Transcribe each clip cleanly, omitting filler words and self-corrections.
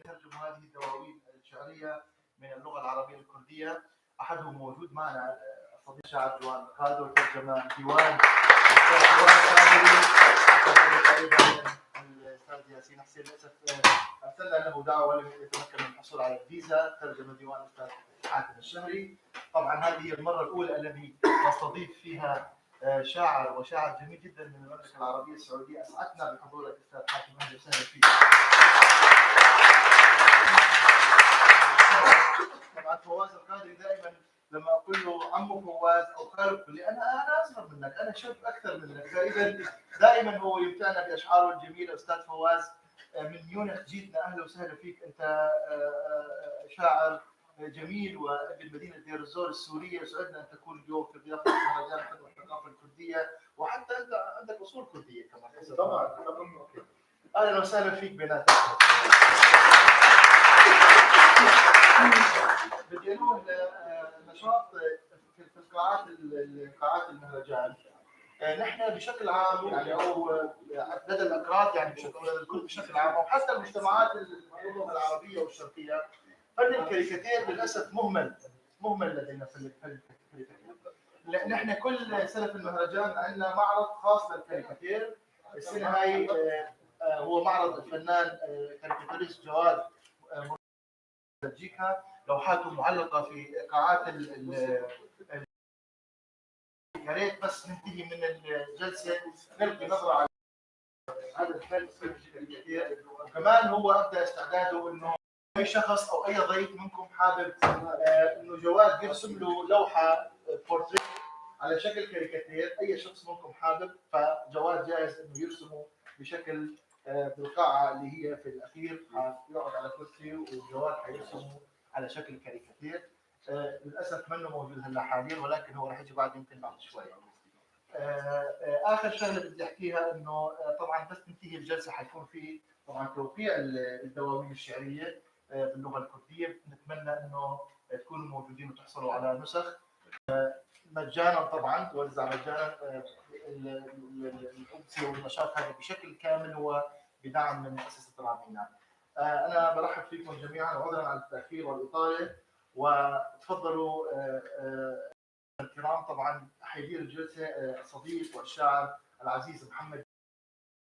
يترجم هذه الدواوين الشعرية من اللغة العربية الكردية. أحدهم موجود معنا الصديق الشاعر ديوان القادر، وترجم ديوان الأستاذ ياسين حسين. للأسف أرسلنا له دعوة ولم يتمكن من الحصول على الفيزا. ترجم ديوان الأستاذ حاتم الشهري. طبعا هذه المرة الأولى التي نستضيف فيها شاعر وشاعر جميل جدا من المملكة العربية السعودية. أسعدنا بحضور الأستاذ حاتم. أهلا وسهلا فيك. طبعا فواز القادري دائما لما اقول له عمو فواز او خالد يقول لي انا اصغر منك، انا شاب اكثر منك. فاذا دائما هو يمتعنا باشعاره الجميله. استاذ فواز من ميونخ جيتنا، اهلا وسهلا فيك. انت شاعر جميل وابن مدينه دير الزور السوريه. سعدنا ان تكون اليوم في ضيافه مهرجان خدمه الثقافه الكرديه، وحتى انت عندك اصول كرديه كمان. طبعا. اهلا وسهلا فيك بيناتنا. بدي اروح لنشاط في قاعات المهرجان. نحن بشكل عام يعني او لدى الاكراد يعني الكل بشكل عام، او حتى المجتمعات اللغه العربيه والشرقيه، فن الكاريكاتير للاسف مهمل لدينا في الكاريكاتير. نحن كل سنه في المهرجان عندنا معرض خاص للكاريكاتير. السنه هاي هو معرض الفنان كاريكاتوريست جواد بلجيكا. لوحاته معلقه في قاعات يا ريت بس ننتهي من الجلسه نلقي نظره على هذا الفن الكاريكاتير. وكمان هو ابدا استعداده انه اي شخص او اي ضيف منكم حابب انه جواد يرسم له لوحه بورتريه على شكل كاريكاتير، اي شخص منكم حابب فجواد جاهز انه يرسمه بشكل بالقاعه اللي هي في الاخير. يقعد على كرسي وجواد حيرسمه على شكل كاريكاتير. للاسف منه موجود هلا حاليا، ولكن هو راح يجي بعد يمكن بعد شوي. اخر شغله بدي احكيها انه طبعا بس تنتهي الجلسه حيكون في طبعا توقيع الدواوين الشعريه باللغه الكرديه. نتمنى انه تكونوا موجودين وتحصلوا على نسخ مجانا. طبعا توزع مجانا. الامسيه والنشاط هذا بشكل كامل هو بدعم من مؤسسه رامينا. انا برحب فيكم جميعا وعذرا على التاخير والاطاله، وتفضلوا الكرام. طبعا حيدير الجلسه الصديق والشاعر العزيز محمد،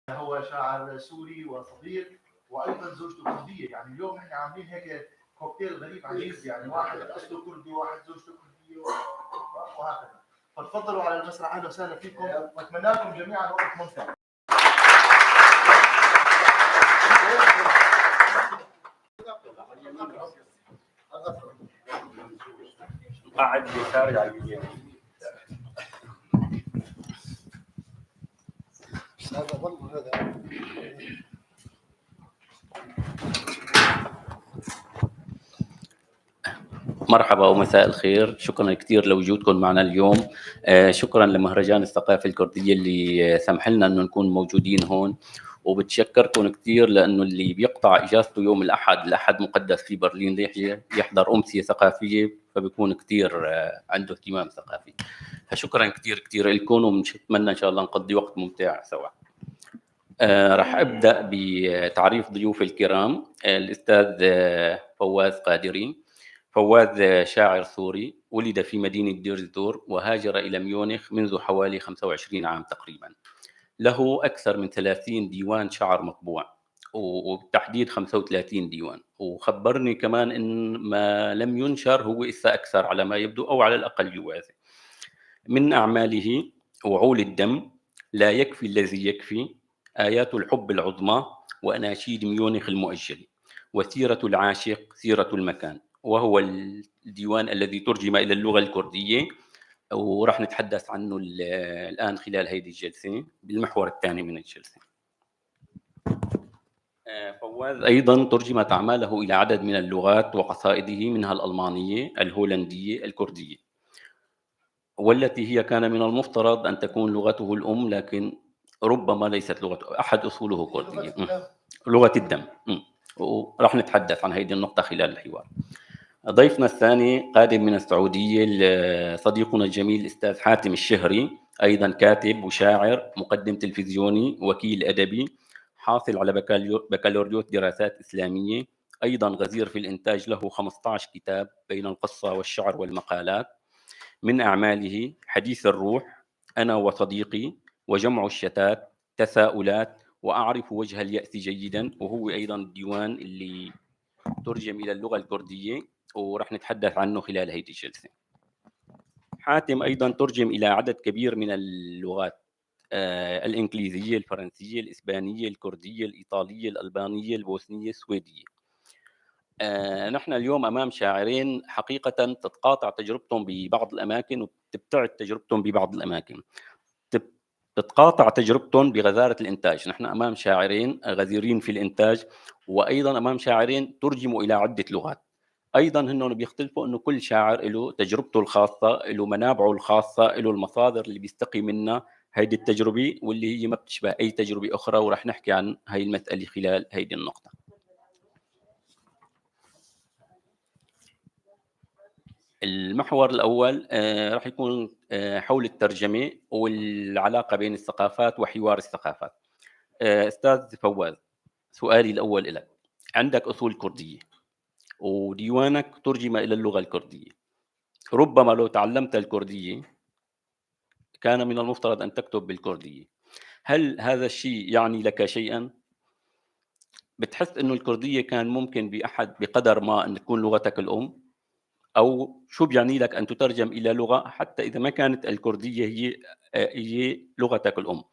هو شاعر سوري وصديق، وايضا زوجته كرديه. يعني اليوم احنا عاملين هيك كوكتيل غريب عجيب، يعني واحد اصله كردي وواحد زوجته كرديه وهكذا. فتفضلوا على المسرح. اهلا وسهلا فيكم واتمنى لكم جميعا وقت ممتع. قاعد يساري على اليمين. هذا والله هذا مرحبا ومساء الخير. شكرا كثير لوجودكم معنا اليوم. شكرا لمهرجان الثقافة الكردية اللي سمح لنا انه نكون موجودين هون، وبتشكركم كثير لانه اللي بيقطع اجازته يوم الاحد مقدس في برلين ليحيى يحضر امسية ثقافية، فبيكون كثير عنده اهتمام ثقافي. فشكرا كثير لكم، ونتمنى ان شاء الله نقضي وقت ممتع سوا. راح ابدا بتعريف ضيوفي الكرام. الاستاذ فواز قادري. فواز شاعر سوري، ولد في مدينة دير الزور وهاجر إلى ميونخ منذ حوالي 25 عام تقريبا. له أكثر من 30 ديوان شعر مطبوع، وبالتحديد 35 ديوان. وخبرني كمان إن ما لم ينشر هو إسا أكثر على ما يبدو، أو على الأقل يوازي. من أعماله وعول الدم، لا يكفي الذي يكفي، آيات الحب العظمى، وأناشيد ميونخ المؤجل، وسيرة العاشق، سيرة المكان، وهو الديوان الذي ترجم إلى اللغة الكردية، وراح نتحدث عنه الآن خلال هذه الجلسة بالمحور الثاني من الجلسة. فواز أيضا ترجمت أعماله إلى عدد من اللغات وقصائده، منها الألمانية، الهولندية، الكردية، والتي هي كان من المفترض أن تكون لغته الأم، لكن ربما ليست لغته، أحد أصوله كردية، لغة الدم. وراح نتحدث عن هذه النقطة خلال الحوار. ضيفنا الثاني قادم من السعودية، صديقنا الجميل الأستاذ حاتم الشهري، أيضا كاتب وشاعر، مقدم تلفزيوني، وكيل أدبي، حاصل على بكالوريوس دراسات إسلامية، أيضا غزير في الإنتاج، له 15 كتاب بين القصة والشعر والمقالات. من أعماله حديث الروح، أنا وصديقي، وجمع الشتات، تساؤلات، وأعرف وجه اليأس جيدا، وهو أيضا الديوان اللي ترجم إلى اللغة الكردية ورح نتحدث عنه خلال هذه الجلسة. حاتم أيضا ترجم إلى عدد كبير من اللغات، الإنجليزية، الفرنسية، الإسبانية، الكردية، الإيطالية، الألبانية، البوسنية، السويدية. نحن اليوم أمام شاعرين حقيقة تتقاطع تجربتهم ببعض الأماكن وتبتعد تجربتهم ببعض الأماكن. تتقاطع تجربتهم بغزارة الإنتاج. نحن أمام شاعرين غزيرين في الإنتاج، وأيضا أمام شاعرين ترجموا إلى عدة لغات. أيضا هنهم بيختلفوا أنه كل شاعر له تجربته الخاصة، له منابعه الخاصة، له المصادر اللي بيستقي منها هيدي التجربة، واللي هي ما بتشبه أي تجربة أخرى، ورح نحكي عن هاي المسألة خلال هيدي النقطة. المحور الأول راح يكون حول الترجمة والعلاقة بين الثقافات وحوار الثقافات. أستاذ فواز، سؤالي الأول لك: عندك أصول كردية وديوانك ترجم إلى اللغة الكردية، ربما لو تعلمت الكردية كان من المفترض أن تكتب بالكردية. هل هذا الشيء يعني لك شيئا؟ بتحس أنه الكردية كان ممكن بقدر ما أن تكون لغتك الأم؟ أو شو بيعني لك أن تترجم إلى لغة حتى إذا ما كانت الكردية هي لغتك الأم؟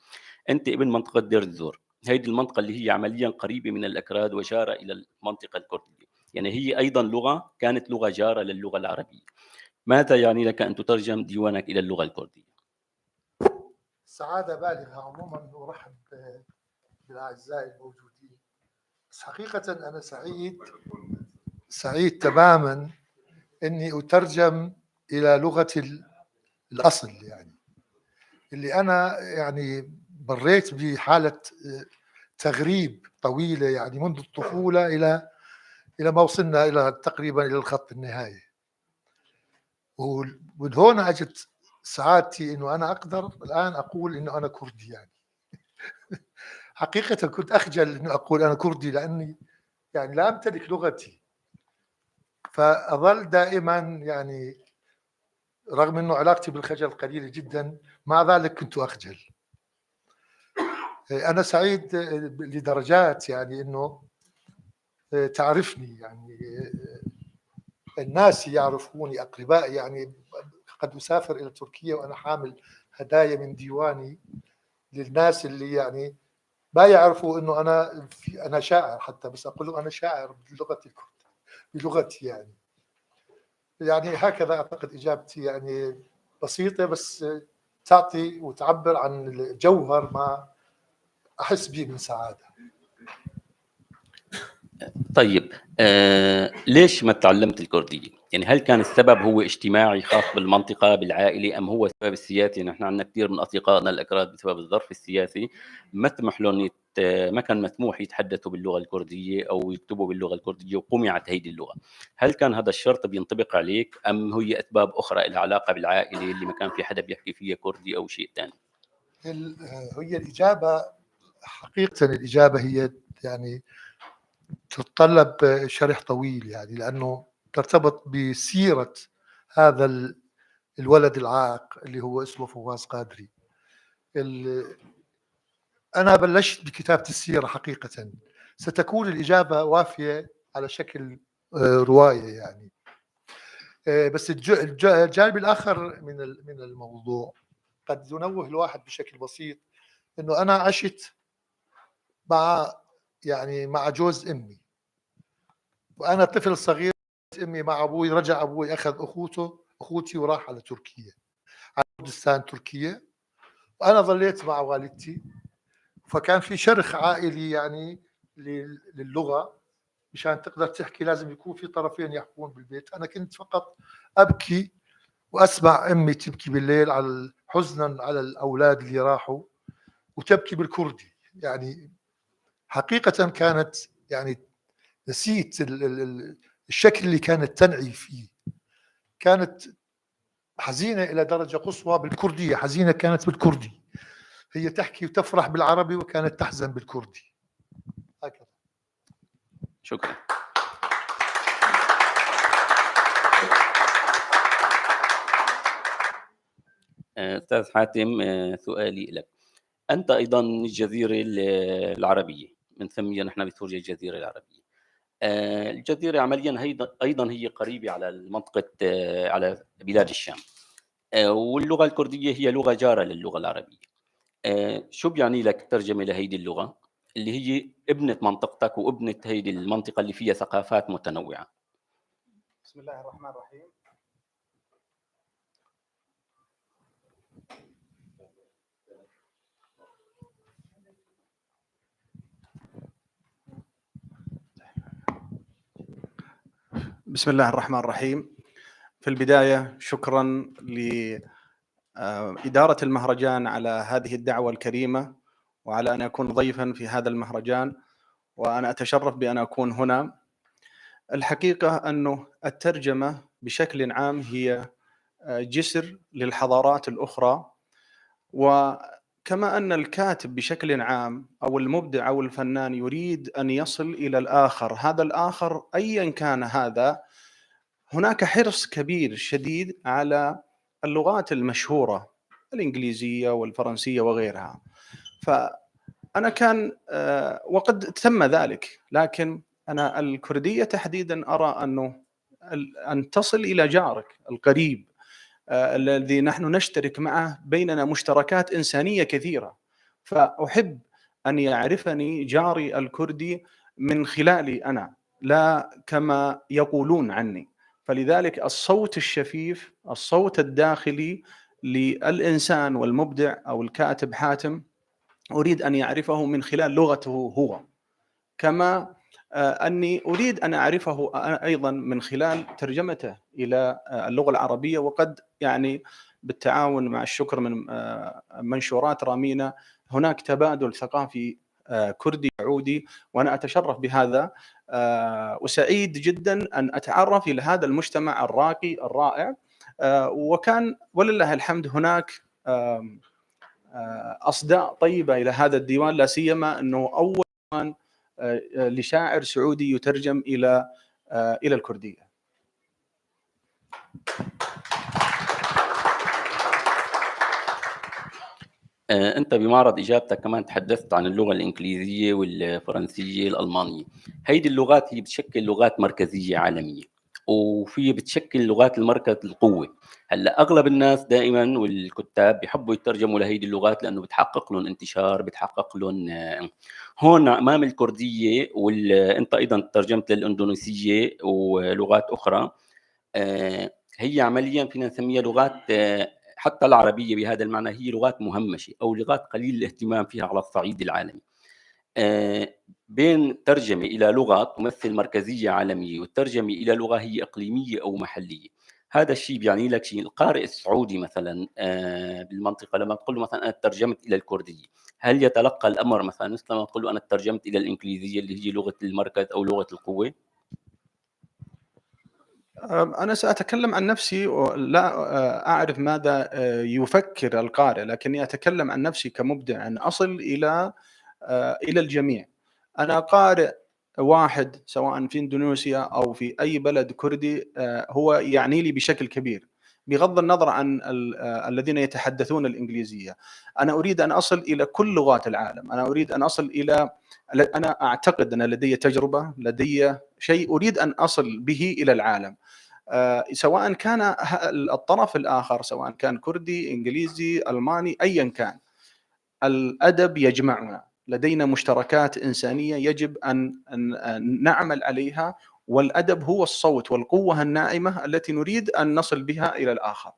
أنت ابن منطقة دير الزور، هذه المنطقة اللي هي عمليا قريبة من الأكراد وجارة إلى المنطقة الكردية، يعني هي أيضا لغة كانت لغة جارة للغة العربية. ماذا يعني لك أن تترجم ديوانك إلى اللغة الكردية؟ سعادة بالغة عموما، ورحب بالأعزاء الموجودين. بس حقيقة أنا سعيد تماما أني أترجم إلى لغة الأصل، يعني اللي أنا يعني مريت بحالة تغريب طويلة، يعني منذ الطفولة إلى ما وصلنا إلى تقريبا إلى الخط النهائي. ومن هنا أجت سعادتي أنه أنا أقدر الآن أقول أنه أنا كردي. يعني حقيقة كنت أخجل أن أقول أنا كردي، لأني يعني لا أمتلك لغتي، فأظل دائما يعني رغم أنه علاقتي بالخجل قليلة جدا، مع ذلك كنت أخجل. أنا سعيد لدرجات يعني أنه تعرفني، يعني الناس يعرفوني، أقربائي، يعني قد أسافر إلى تركيا وأنا حامل هدايا من ديواني للناس اللي يعني ما يعرفوا انه انا شاعر حتى، بس اقول له انا شاعر بلغتي يعني هكذا. اعتقد اجابتي يعني بسيطه، بس تعطي وتعبر عن الجوهر ما احس به من سعاده. طيب، ليش ما تعلمت الكردية؟ يعني هل كان السبب هو اجتماعي خاص بالمنطقة بالعائلة، أم هو السبب السياسي؟ نحن عندنا كثير من أصدقائنا الأكراد بسبب الظرف السياسي ما سمح لهم ما كان مسموح يتحدثوا باللغة الكردية أو يكتبوا باللغة الكردية، وقمعت هيدي اللغة. هل كان هذا الشرط بينطبق عليك، أم هي أسباب أخرى لها علاقة بالعائلة اللي ما كان في حدا بيحكي فيها كردي أو شيء ثاني؟ هي الإجابة حقيقة، الإجابة هي يعني تتطلب شرح طويل، يعني لأنه ترتبط بسيرة هذا الولد العاق اللي هو اسمه فواز قادري. أنا بلشت بكتابة السيرة حقيقة، ستكون الإجابة وافية على شكل رواية يعني. بس الجانب الآخر من الموضوع قد ينوه الواحد بشكل بسيط، إنه أنا عشت مع جوز أمي، وأنا طفل صغير. أمي مع أبوي، رجع أبوي أخذ أخوتي وراح على تركيا، على كردستان تركيا، وأنا ظليت مع والدتي. فكان في شرخ عائلي يعني للغة، مشان تقدر تحكي لازم يكون في طرفين يحكون بالبيت. أنا كنت فقط أبكي وأسمع أمي تبكي بالليل على حزنا على الأولاد اللي راحوا، وتبكي بالكردي. يعني حقيقة كانت يعني نسيت الشكل اللي كانت تنعي فيه. كانت حزينة إلى درجة قصوى بالكردية، حزينة كانت بالكردي. هي تحكي وتفرح بالعربي، وكانت تحزن بالكردي. هكذا. شكرا. أستاذ حاتم، سؤالي لك. أنت أيضًا من الجزيرة العربية، بنسميها نحن بسوريا الجزيرة العربية. الجزيرة عمليًا أيضًا هي قريبة على المنطقة، على بلاد الشام. واللغة الكردية هي لغة جارة للغة العربية. شو بيعني لك الترجمة لهيدي اللغة، اللي هي ابنة منطقتك وابنة هيدي المنطقة اللي فيها ثقافات متنوعة؟ بسم الله الرحمن الرحيم. بسم الله الرحمن الرحيم. في البداية شكرا لإدارة المهرجان على هذه الدعوة الكريمة وعلى أن أكون ضيفا في هذا المهرجان، وأنا أتشرف بأن أكون هنا. الحقيقة أنه الترجمة بشكل عام هي جسر للحضارات الأخرى، وكما أن الكاتب بشكل عام أو المبدع أو الفنان يريد أن يصل إلى الآخر، هذا الآخر أيا كان هذا، هناك حرص كبير شديد على اللغات المشهورة الإنجليزية والفرنسية وغيرها. فأنا كان وقد تم ذلك، لكن أنا الكردية تحديدا أرى أنه أن تصل إلى جارك القريب الذي نحن نشترك معه، بيننا مشتركات إنسانية كثيرة، فأحب أن يعرفني جاري الكردي من خلالي أنا، لا كما يقولون عني. فلذلك الصوت الشفيف، الصوت الداخلي للإنسان والمبدع أو الكاتب حاتم، أريد أن يعرفه من خلال لغته هو، كما أني أريد أن أعرفه أيضا من خلال ترجمته إلى اللغة العربية. وقد يعني بالتعاون مع الشكر من منشورات رامينا هناك تبادل ثقافي كردي سعودي، وأنا أتشرف بهذا وسعيد جدا أن أتعرف إلى هذا المجتمع الراقي الرائع. وكان ولله الحمد هناك أصداء طيبة إلى هذا الديوان، لا سيما أنه أول ديوان لشاعر سعودي يترجم إلى الكردية. أنت بمعرض إجابتك كمان تحدثت عن اللغة الإنجليزية والفرنسية الألمانية. هيدي اللغات هي بتشكل لغات مركزية عالمية، وفي بتشكل لغات المركز القوة. هلا أغلب الناس دائما والكتاب بيحبوا يترجموا لهيدي اللغات لأنه بتحقق لهم انتشار، بتحقق لهم. هون أمام الكردية، وأنت أيضا ترجمت للإندونيسية ولغات أخرى. هي عمليا فينا نسميها لغات، حتى العربية بهذا المعنى هي لغات مهمشة أو لغات قليل الاهتمام فيها على الصعيد العالمي. بين ترجمة إلى لغة تمثل مركزية عالمية والترجمة إلى لغة هي إقليمية أو محلية، هذا الشيء بيعني لك شيء. القارئ السعودي مثلا بالمنطقة لما تقول له مثلا أنا ترجمت إلى الكردية، هل يتلقى الأمر مثلا مثل ما تقول له أنا ترجمت إلى الإنجليزية اللي هي لغة المركز أو لغة القوة؟ أنا سأتكلم عن نفسي، لا أعرف ماذا يفكر القارئ، لكني أتكلم عن نفسي كمبدع أن أصل إلى الجميع. أنا قارئ واحد سواء في إندونيسيا أو في أي بلد كردي هو يعني لي بشكل كبير، بغض النظر عن الذين يتحدثون الإنجليزية. أنا أريد أن أصل إلى كل لغات العالم، أنا أريد أن أصل أنا أعتقد أن لدي تجربة، لدي شيء أريد أن أصل به إلى العالم، سواء كان الطرف الآخر، سواء كان كردي، إنجليزي، ألماني، أيا كان. الأدب يجمعنا، لدينا مشتركات إنسانية يجب أن نعمل عليها، والأدب هو الصوت والقوة الناعمة التي نريد أن نصل بها إلى الآخر.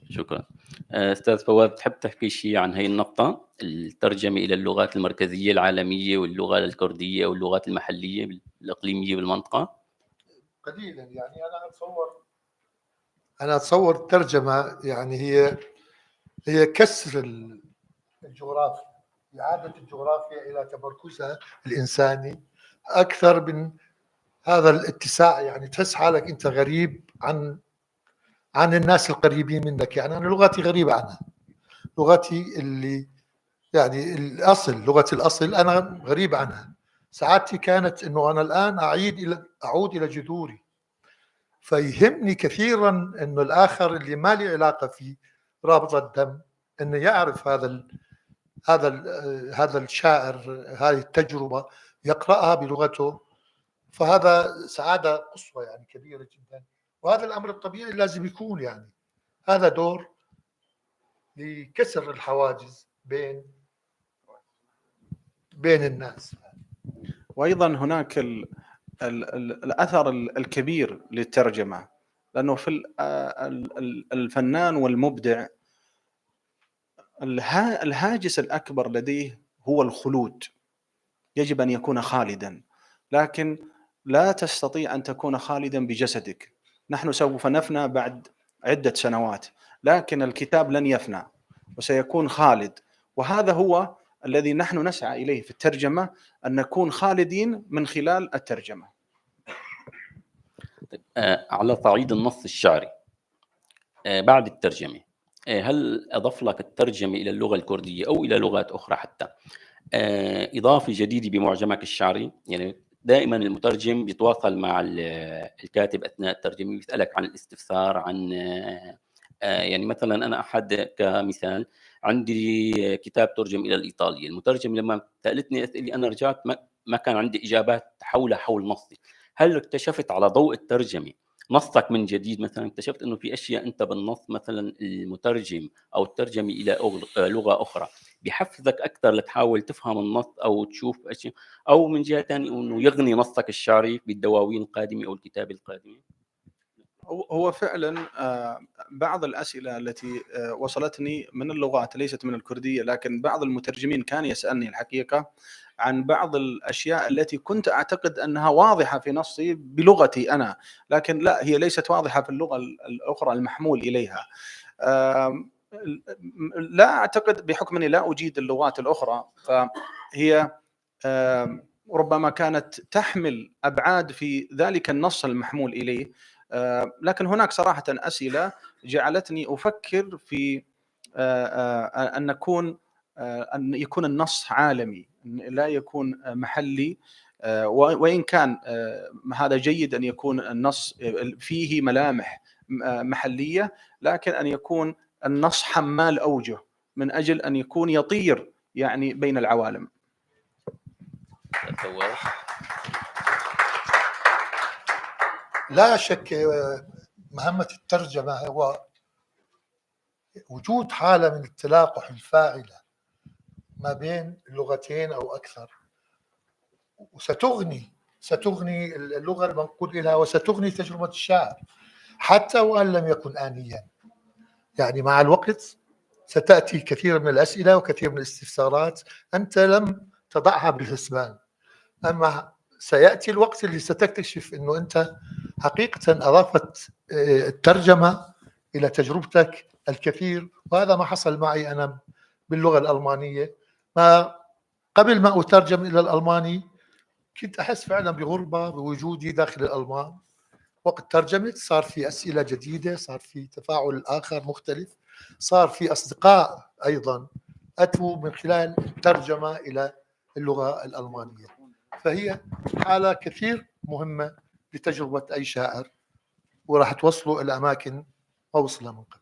شكرا. أستاذ فواز، تحب تحكي شيء عن هي النقطة، الترجمة إلى اللغات المركزية العالمية واللغة الكردية واللغات المحلية الإقليمية بالمنطقة؟ قليلا يعني أنا أتصور الترجمة يعني هي كسر الجغرافيا، إعادة الجغرافيا إلى تمركزها الإنساني أكثر من هذا الاتساع. يعني تحس حالك أنت غريب عن الناس القريبين منك. يعني أنا لغتي غريبة عنها، لغتي اللي يعني لغتي الأصل أنا غريب عنها. سعادتي كانت إنه أنا الآن أعود إلى جذوري، فيهمني كثيرا انه الاخر اللي ما لي علاقه فيه رابط الدم انه يعرف هذا الشاعر، هذه التجربه يقراها بلغته، فهذا سعاده قصوى يعني كبيره جدا. وهذا الامر الطبيعي لازم يكون، يعني هذا دور لكسر الحواجز بين الناس. وايضا هناك الاثر الكبير للترجمه، لانه في الفنان والمبدع الهاجس الاكبر لديه هو الخلود، يجب ان يكون خالدا، لكن لا تستطيع ان تكون خالدا بجسدك. نحن سوف نفنى بعد عده سنوات، لكن الكتاب لن يفنى وسيكون خالد. وهذا هو الذي نحن نسعى اليه في الترجمه، ان نكون خالدين من خلال الترجمه. على صعيد النص الشعري بعد الترجمة، هل أضاف لك الترجمة إلى اللغة الكردية أو إلى لغات أخرى حتى إضافة جديدة بمعجمك الشعري؟ يعني دائما المترجم بيتواصل مع الكاتب أثناء الترجمة، بيسألك عن الاستفسار، عن يعني مثلا أنا كمثال عندي كتاب ترجم إلى الإيطالية، المترجم لما سألتني أسئلة أنا رجعت ما كان عندي إجابات حول نصي. هل اكتشفت على ضوء الترجمة نصك من جديد؟ مثلا اكتشفت انه في اشياء انت بالنص مثلا المترجم او الترجمه الى لغه اخرى بيحفزك اكثر لتحاول تفهم النص او تشوف اشياء، او من جهه ثانيه انه يغني نصك الشعري بالدواوين القادمه او الكتاب القادمه؟ هو فعلا بعض الأسئلة التي وصلتني من اللغات ليست من الكردية، لكن بعض المترجمين كان يسألني الحقيقة عن بعض الأشياء التي كنت أعتقد أنها واضحة في نصي بلغتي أنا، لكن لا، هي ليست واضحة في اللغة الأخرى المحمول إليها. لا أعتقد بحكم أني لا أجيد اللغات الأخرى، فهي ربما كانت تحمل أبعاد في ذلك النص المحمول إليه، لكن هناك صراحة أسئلة جعلتني أفكر في أن يكون النص عالمي لا يكون محلي، وإن كان هذا جيد أن يكون النص فيه ملامح محلية، لكن أن يكون النص حمال أوجه من أجل أن يكون يطير يعني بين العوالم. لا شك مهمة الترجمة هو وجود حالة من التلاقح الفاعلة ما بين اللغتين أو أكثر، وستغني اللغة المنقول إليها وستغني تجربة الشاعر حتى وإن لم يكن آنيا. يعني مع الوقت ستأتي كثير من الأسئلة وكثير من الاستفسارات أنت لم تضعها بالحسبان، أما سيأتي الوقت اللي ستكتشف أنه أنت حقيقة أضافت الترجمة إلى تجربتك الكثير. وهذا ما حصل معي أنا باللغة الألمانية. ما قبل ما أترجم إلى الألماني كنت أحس فعلا بغربة بوجودي داخل الألمان. وقت ترجمت صار في أسئلة جديدة، صار في تفاعل آخر مختلف، صار في أصدقاء أيضا أتوا من خلال الترجمة إلى اللغة الألمانية. فهي حالة كثير مهمة لتجربة أي شاعر، وراح توصلوا إلى أماكن ما وصلها من قبل.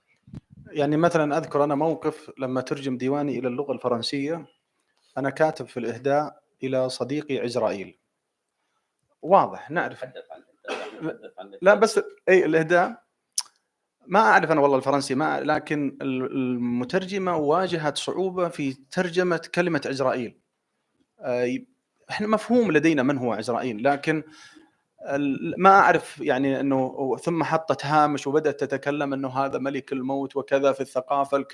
يعني مثلا أذكر أنا موقف لما ترجم ديواني إلى اللغة الفرنسية، أنا كاتب في الإهداء إلى صديقي عزرائيل، واضح نعرف، لا بس أي الإهداء ما أعرف أنا والله الفرنسي ما، لكن المترجمة واجهت صعوبة في ترجمة كلمة عزرائيل. إحنا مفهوم لدينا من هو عزرائيل، لكن ما أعرف يعني أنه، ثم حطت هامش وبدأت تتكلم أنه هذا ملك الموت وكذا في الثقافة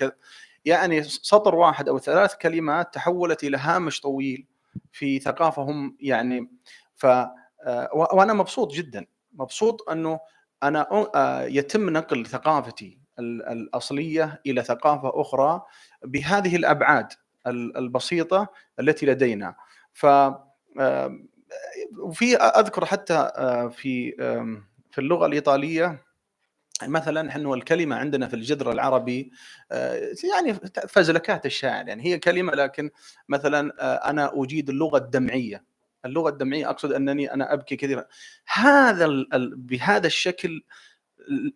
يعني سطر واحد أو 3 كلمات تحولت إلى هامش طويل في ثقافة هم يعني. وأنا مبسوط جدا، مبسوط أنه أنا يتم نقل ثقافتي الأصلية إلى ثقافة أخرى بهذه الأبعاد البسيطة التي لدينا. وفي أذكر حتى في اللغة الإيطالية مثلا، إحنا الكلمة عندنا في الجذر العربي يعني فزلكات الشاعر، يعني هي كلمة، لكن مثلا أنا أجيد اللغة الدمعية، اللغة الدمعية أقصد أنني أنا أبكي كثيرا. هذا بهذا الشكل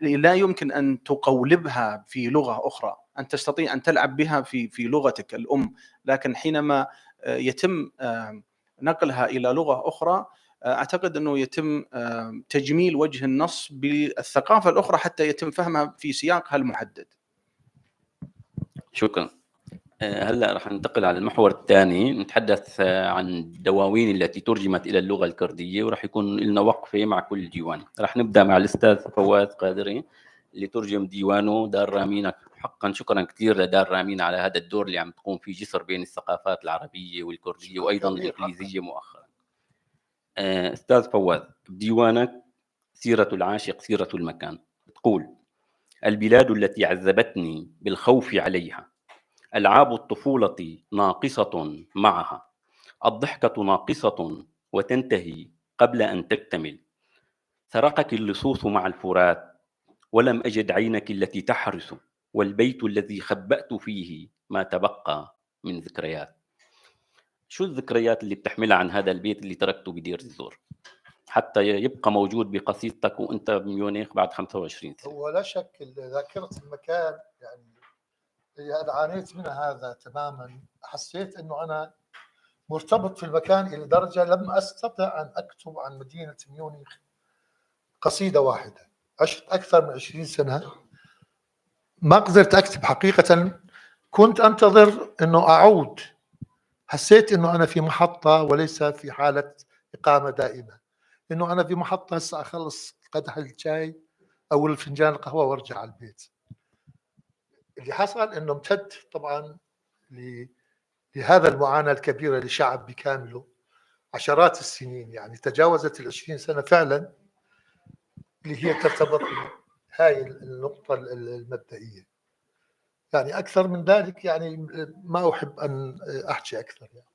لا يمكن أن تقولبها في لغة أخرى. أن تستطيع أن تلعب بها في لغتك الأم، لكن حينما يتم نقلها إلى لغة أخرى أعتقد أنه يتم تجميل وجه النص بالثقافة الأخرى حتى يتم فهمها في سياقها المحدد. شكرا. هلا رح ننتقل على المحور الثاني، نتحدث عن الدواوين التي ترجمت الى اللغه الكرديه، ورح يكون لنا وقفه مع كل ديوان. رح نبدا مع الاستاذ فواز قادري اللي ترجم ديوانه دار رامين. حقا شكرا كثير لدار رامين على هذا الدور اللي عم تقوم فيه جسر بين الثقافات العربيه والكرديه وايضا الانجليزيه مؤخرا. استاذ فواز، بديوانك سيره العاشق سيره المكان تقول: البلاد التي عذبتني بالخوف عليها، ألعاب الطفولة ناقصة معها، الضحكة ناقصة وتنتهي قبل أن تكتمل، سرقك اللصوص مع الفرات ولم أجد عينك التي تحرس، والبيت الذي خبأت فيه ما تبقى من ذكريات. شو الذكريات اللي بتحملها عن هذا البيت اللي تركته بدير الزور حتى يبقى موجود بقصيدتك وانت بميونخ بعد 25 سنة؟ هو لا شك ذاكرة المكان يعني أنا عانيت منها هذا تماما. حسيت أنه أنا مرتبط في المكان إلى درجة لم أستطع أن أكتب عن مدينة ميونخ قصيدة واحدة. عشت أكثر من 20 سنة ما قدرت أكتب حقيقة. كنت أنتظر أنه أعود. حسيت أنه أنا في محطة وليس في حالة إقامة دائمة، أنه أنا في محطة هسه أخلص قدح الشاي أو الفنجان القهوة وارجع على البيت. اللي حصل أنه امتد طبعا لهذا المعاناة الكبيرة لشعب بكامله عشرات السنين، يعني تجاوزت 20 سنة فعلا، اللي هي ترتبط هاي النقطة المبدئية. يعني أكثر من ذلك يعني ما أحب أن أحكي أكثر يعني.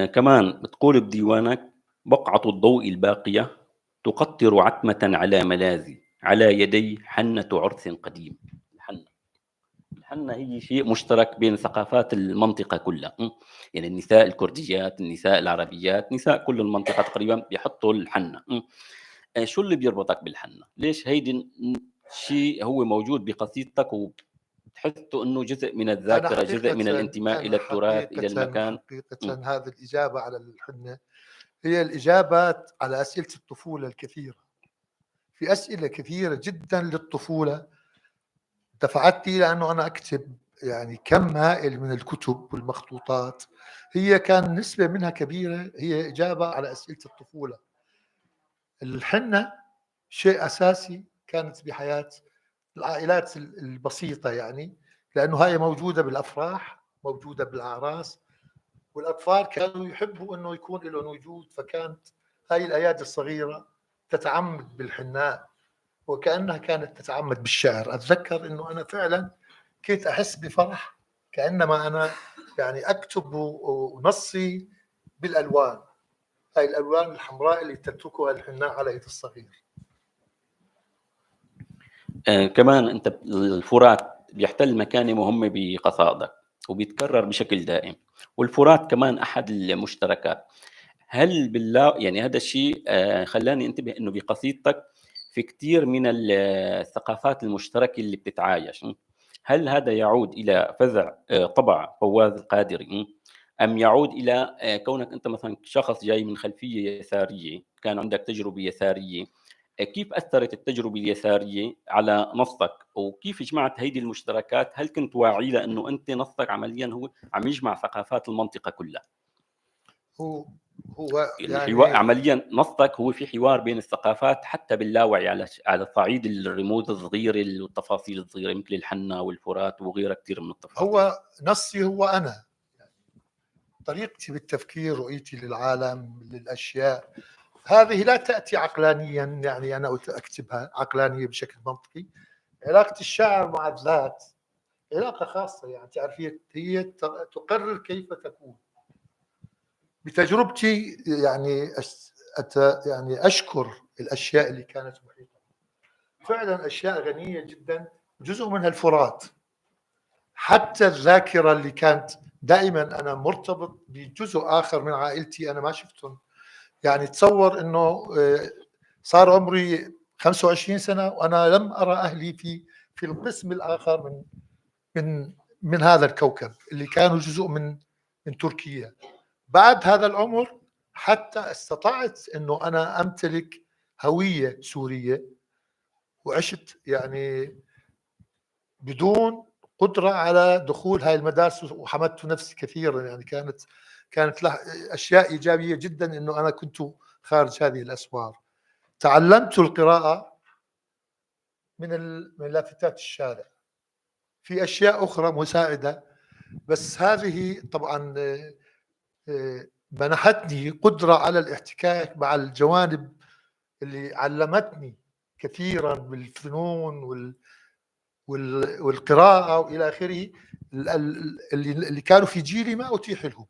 كمان بتقول بديوانك: بقعة الضوء الباقية تقطر عتمة على ملاذي على يدي حنة عرس قديم. الحنة هي شيء مشترك بين ثقافات المنطقة كلها، يعني النساء الكرديات، النساء العربيات، نساء كل المنطقة تقريبا بيحطوا الحنة. شو اللي بيربطك بالحنة؟ ليش هيدي شيء هو موجود بقصيدتك وتحسه انه جزء من الذاكرة، جزء من الانتماء الى التراث الى المكان؟ حقيقة هذه الإجابة على الحنة هي الإجابات على أسئلة الطفولة الكثيرة. في أسئلة كثيرة جدا للطفولة دفعتني لأنه أنا أكتب يعني كم هائل من الكتب والمخطوطات، هي كان نسبة منها كبيرة هي إجابة على أسئلة الطفولة. الحنة شيء أساسي كانت بحياة العائلات البسيطة، يعني لأنه هاي موجودة بالأفراح، موجودة بالأعراس، والأطفال كانوا يحبوا أنه يكون لهم وجود، فكانت هاي الأيادي الصغيرة تتعمد بالحناء وكأنها كانت تتعمد بالشعر. أتذكر أنه أنا فعلا كنت أحس بفرح كأنما أنا يعني أكتب نصي بالألوان، هاي الألوان الحمراء اللي تتركها الحناء على يد الصغير. كمان أنت الفرات بيحتل مكانة مهمة بقصائدك وبيتكرر بشكل دائم، والفرات كمان أحد المشتركات. هل بالله يعني هذا الشيء خلاني انتبه انه بقصيدتك في كثير من الثقافات المشتركه اللي بتتعايش. هل هذا يعود الى فزع طبع فواز القادري، ام يعود الى كونك انت مثلا شخص جاي من خلفيه يساريه، كان عندك تجربه يساريه؟ كيف اثرت التجربه اليساريه على نصك، وكيف جمعت هيدي المشتركات؟ هل كنت واعي لانه انت نصك عمليا هو عم يجمع ثقافات المنطقه كلها؟ هو الحوار عمليا نصك هو في حوار بين الثقافات حتى باللاوعي على صعيد الرموز الصغيره والتفاصيل الصغيره مثل الحنة والفرات وغيرها كثير من التفاصيل. هو نصي هو أنا، طريقتي بالتفكير، رؤيتي للعالم للأشياء هذه لا تأتي عقلانيا، يعني أنا أكتبها عقلانية بشكل منطقي. علاقة الشاعر مع الذات علاقة خاصة، يعني تعرفين هي تقرر كيف تكون. بتجربتي يعني يعني أشكر الأشياء اللي كانت محيطة، فعلا أشياء غنية جدا، جزء منها الفرات، حتى الذاكرة اللي كانت دائما أنا مرتبط بجزء آخر من عائلتي أنا ما شفتهم. يعني تصور إنه صار عمري 25 سنة وأنا لم أرى أهلي في القسم الآخر من هذا الكوكب اللي كانوا جزء من تركيا. بعد هذا العمر حتى استطعت إنه أنا أمتلك هوية سورية، وعشت يعني بدون قدرة على دخول هاي المدارس، وحمدت نفسي كثيرا. يعني كانت له أشياء إيجابية جدا إنه أنا كنت خارج هذه الأسوار. تعلمت القراءة من لافتات الشارع، في أشياء أخرى مساعدة، بس هذه طبعا منحتني قدرة على الاحتكاك مع الجوانب اللي علمتني كثيرا بالفنون والقراءة وإلى آخره، اللي كانوا في جيلي ما أتيح لهم.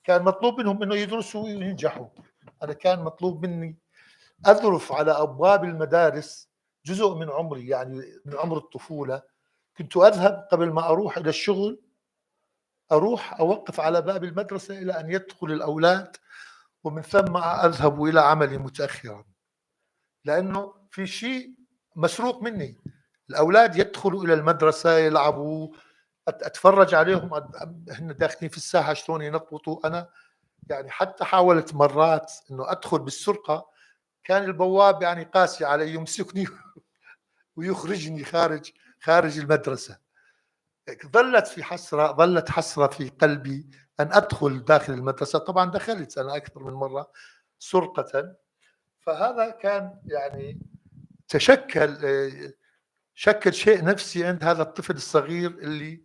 كان مطلوب منهم إنه يدرسوا وينجحوا، أنا كان مطلوب مني أذرف على أبواب المدارس جزء من عمري، يعني من عمر الطفولة. كنت أذهب قبل ما أروح إلى الشغل، أروح أوقف على باب المدرسة إلى أن يدخل الأولاد، ومن ثم أذهب إلى عملي متأخرا، لأنه في شيء مسروق مني. الأولاد يدخلوا إلى المدرسة يلعبوا، أتفرج عليهم هن داخلين في الساحة شلون ينططوا. أنا يعني حتى حاولت مرات إنه أدخل بالسرقة، كان البواب يعني قاسي علي، يمسكني ويخرجني خارج المدرسة. ظلت حسرة في قلبي أن أدخل داخل المدرسة. طبعا دخلت أنا أكثر من مرة سرقة. فهذا كان يعني شكل شيء نفسي عند هذا الطفل الصغير اللي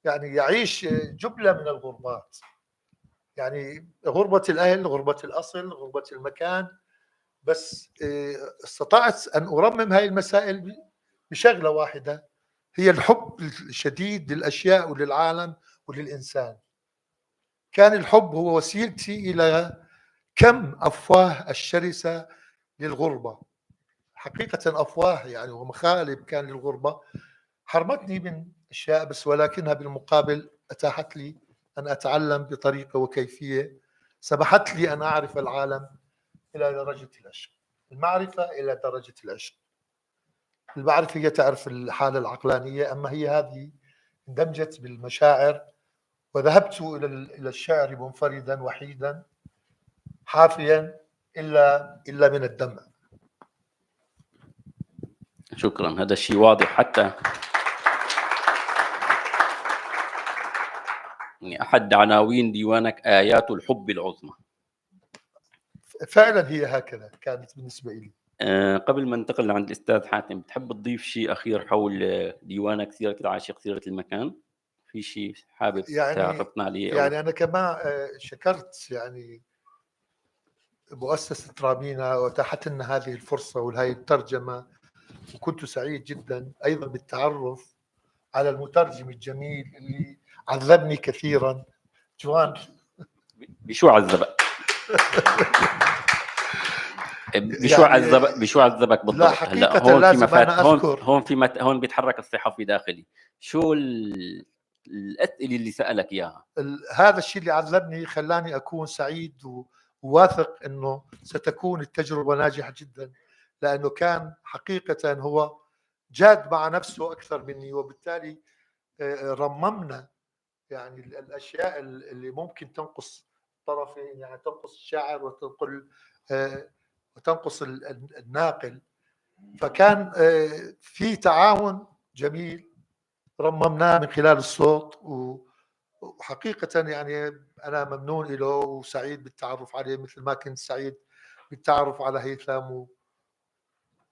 يعني يعيش جملة من الغربات، يعني غربة الأهل، غربة الأصل، غربة المكان. بس استطعت أن أرمم هاي المسائل بشغلة واحدة، هي الحب الشديد للأشياء وللعالم وللإنسان. كان الحب هو وسيلتي إلى كم أفواه الشرسة للغربة. حقيقة أفواه يعني ومخالب كان للغربة، حرمتني من أشياء، بس ولكنها بالمقابل أتاحت لي أن أتعلم بطريقة وكيفية سمحت لي أن أعرف العالم إلى درجة العشق. المعرفة إلى درجة العشق. المعرفة هي تعرف الحالة العقلانية، أما هي هذه اندمجت بالمشاعر، وذهبت إلى الشعر منفردا وحيدا حافيا إلا من الدمع. شكرا، هذا الشيء واضح. حتى يعني أحد عناوين ديوانك آيات الحب العظمى. فعلا هي هكذا كانت بالنسبة لي. قبل ما ننتقل لعند الأستاذ حاتم، بتحب تضيف شيء أخير حول ديوانك سيرة العاشق سيرة المكان؟ في شيء حابب تعرفنا عليه؟ يعني أنا كما شكرت يعني مؤسسة رامينا وأتاحت لنا هذه الفرصة وهذه الترجمة، وكنت سعيد جدا أيضا بالتعرف على المترجم الجميل اللي عذبني كثيرا. جوان بشو عذبك؟ بشو عذبك بالضبط؟ لا حقيقة هون لازم أنا أذكر، هون بيتحرك الصحفي داخلي. شو الأسئلة اللي سألك إياها؟ هذا الشيء اللي عذبني خلاني أكون سعيد وواثق أنه ستكون التجربة ناجحة جدا، لأنه كان حقيقة هو جاد مع نفسه أكثر مني، وبالتالي رممنا يعني الأشياء اللي ممكن تنقص الطرفين، يعني تنقص الشاعر وتنقص الناقل. فكان في تعاون جميل رممناه من خلال الصوت، وحقيقة يعني أنا ممنون له وسعيد بالتعرف عليه، مثل ما كنت سعيد بالتعرف على هيثم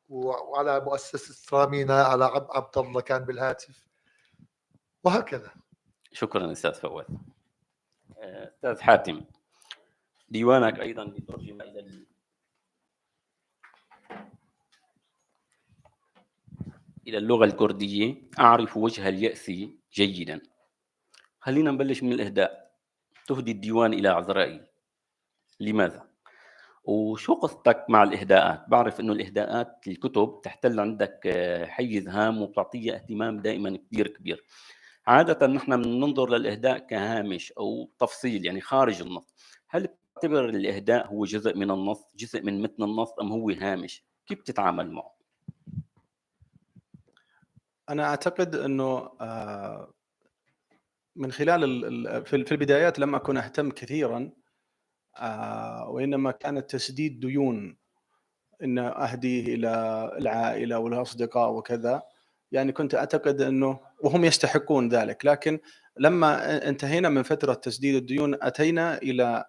وعلى مؤسسة رامينا، على عبد الله كان بالهاتف، وهكذا. شكرا أستاذ فواز. أستاذ حاتم، ديوانك أيضا ترجم إلى اللغة الكردية. أعرف وجه اليأس جيدا. خلينا نبلش من الإهداء. تهدي الديوان إلى عذرائي، لماذا؟ وشو قصتك مع الإهداءات؟ بعرف إنه الإهداءات الكتب تحتل عندك حيز هام وبتعطيها اهتمام دائما كبير. عادة نحن بننظر للإهداء كهامش أو تفصيل يعني خارج النص. هل بتعتبر الإهداء هو جزء من النص، جزء من متن النص، أم هو هامش؟ كيف بتتعامل معه؟ أنا أعتقد أنه من خلال في البدايات لم أكن أهتم كثيرا، وإنما كانت تسديد ديون، إن أهديه إلى العائلة والأصدقاء وكذا. يعني كنت أعتقد أنه وهم يستحقون ذلك، لكن لما انتهينا من فترة تسديد الديون أتينا إلى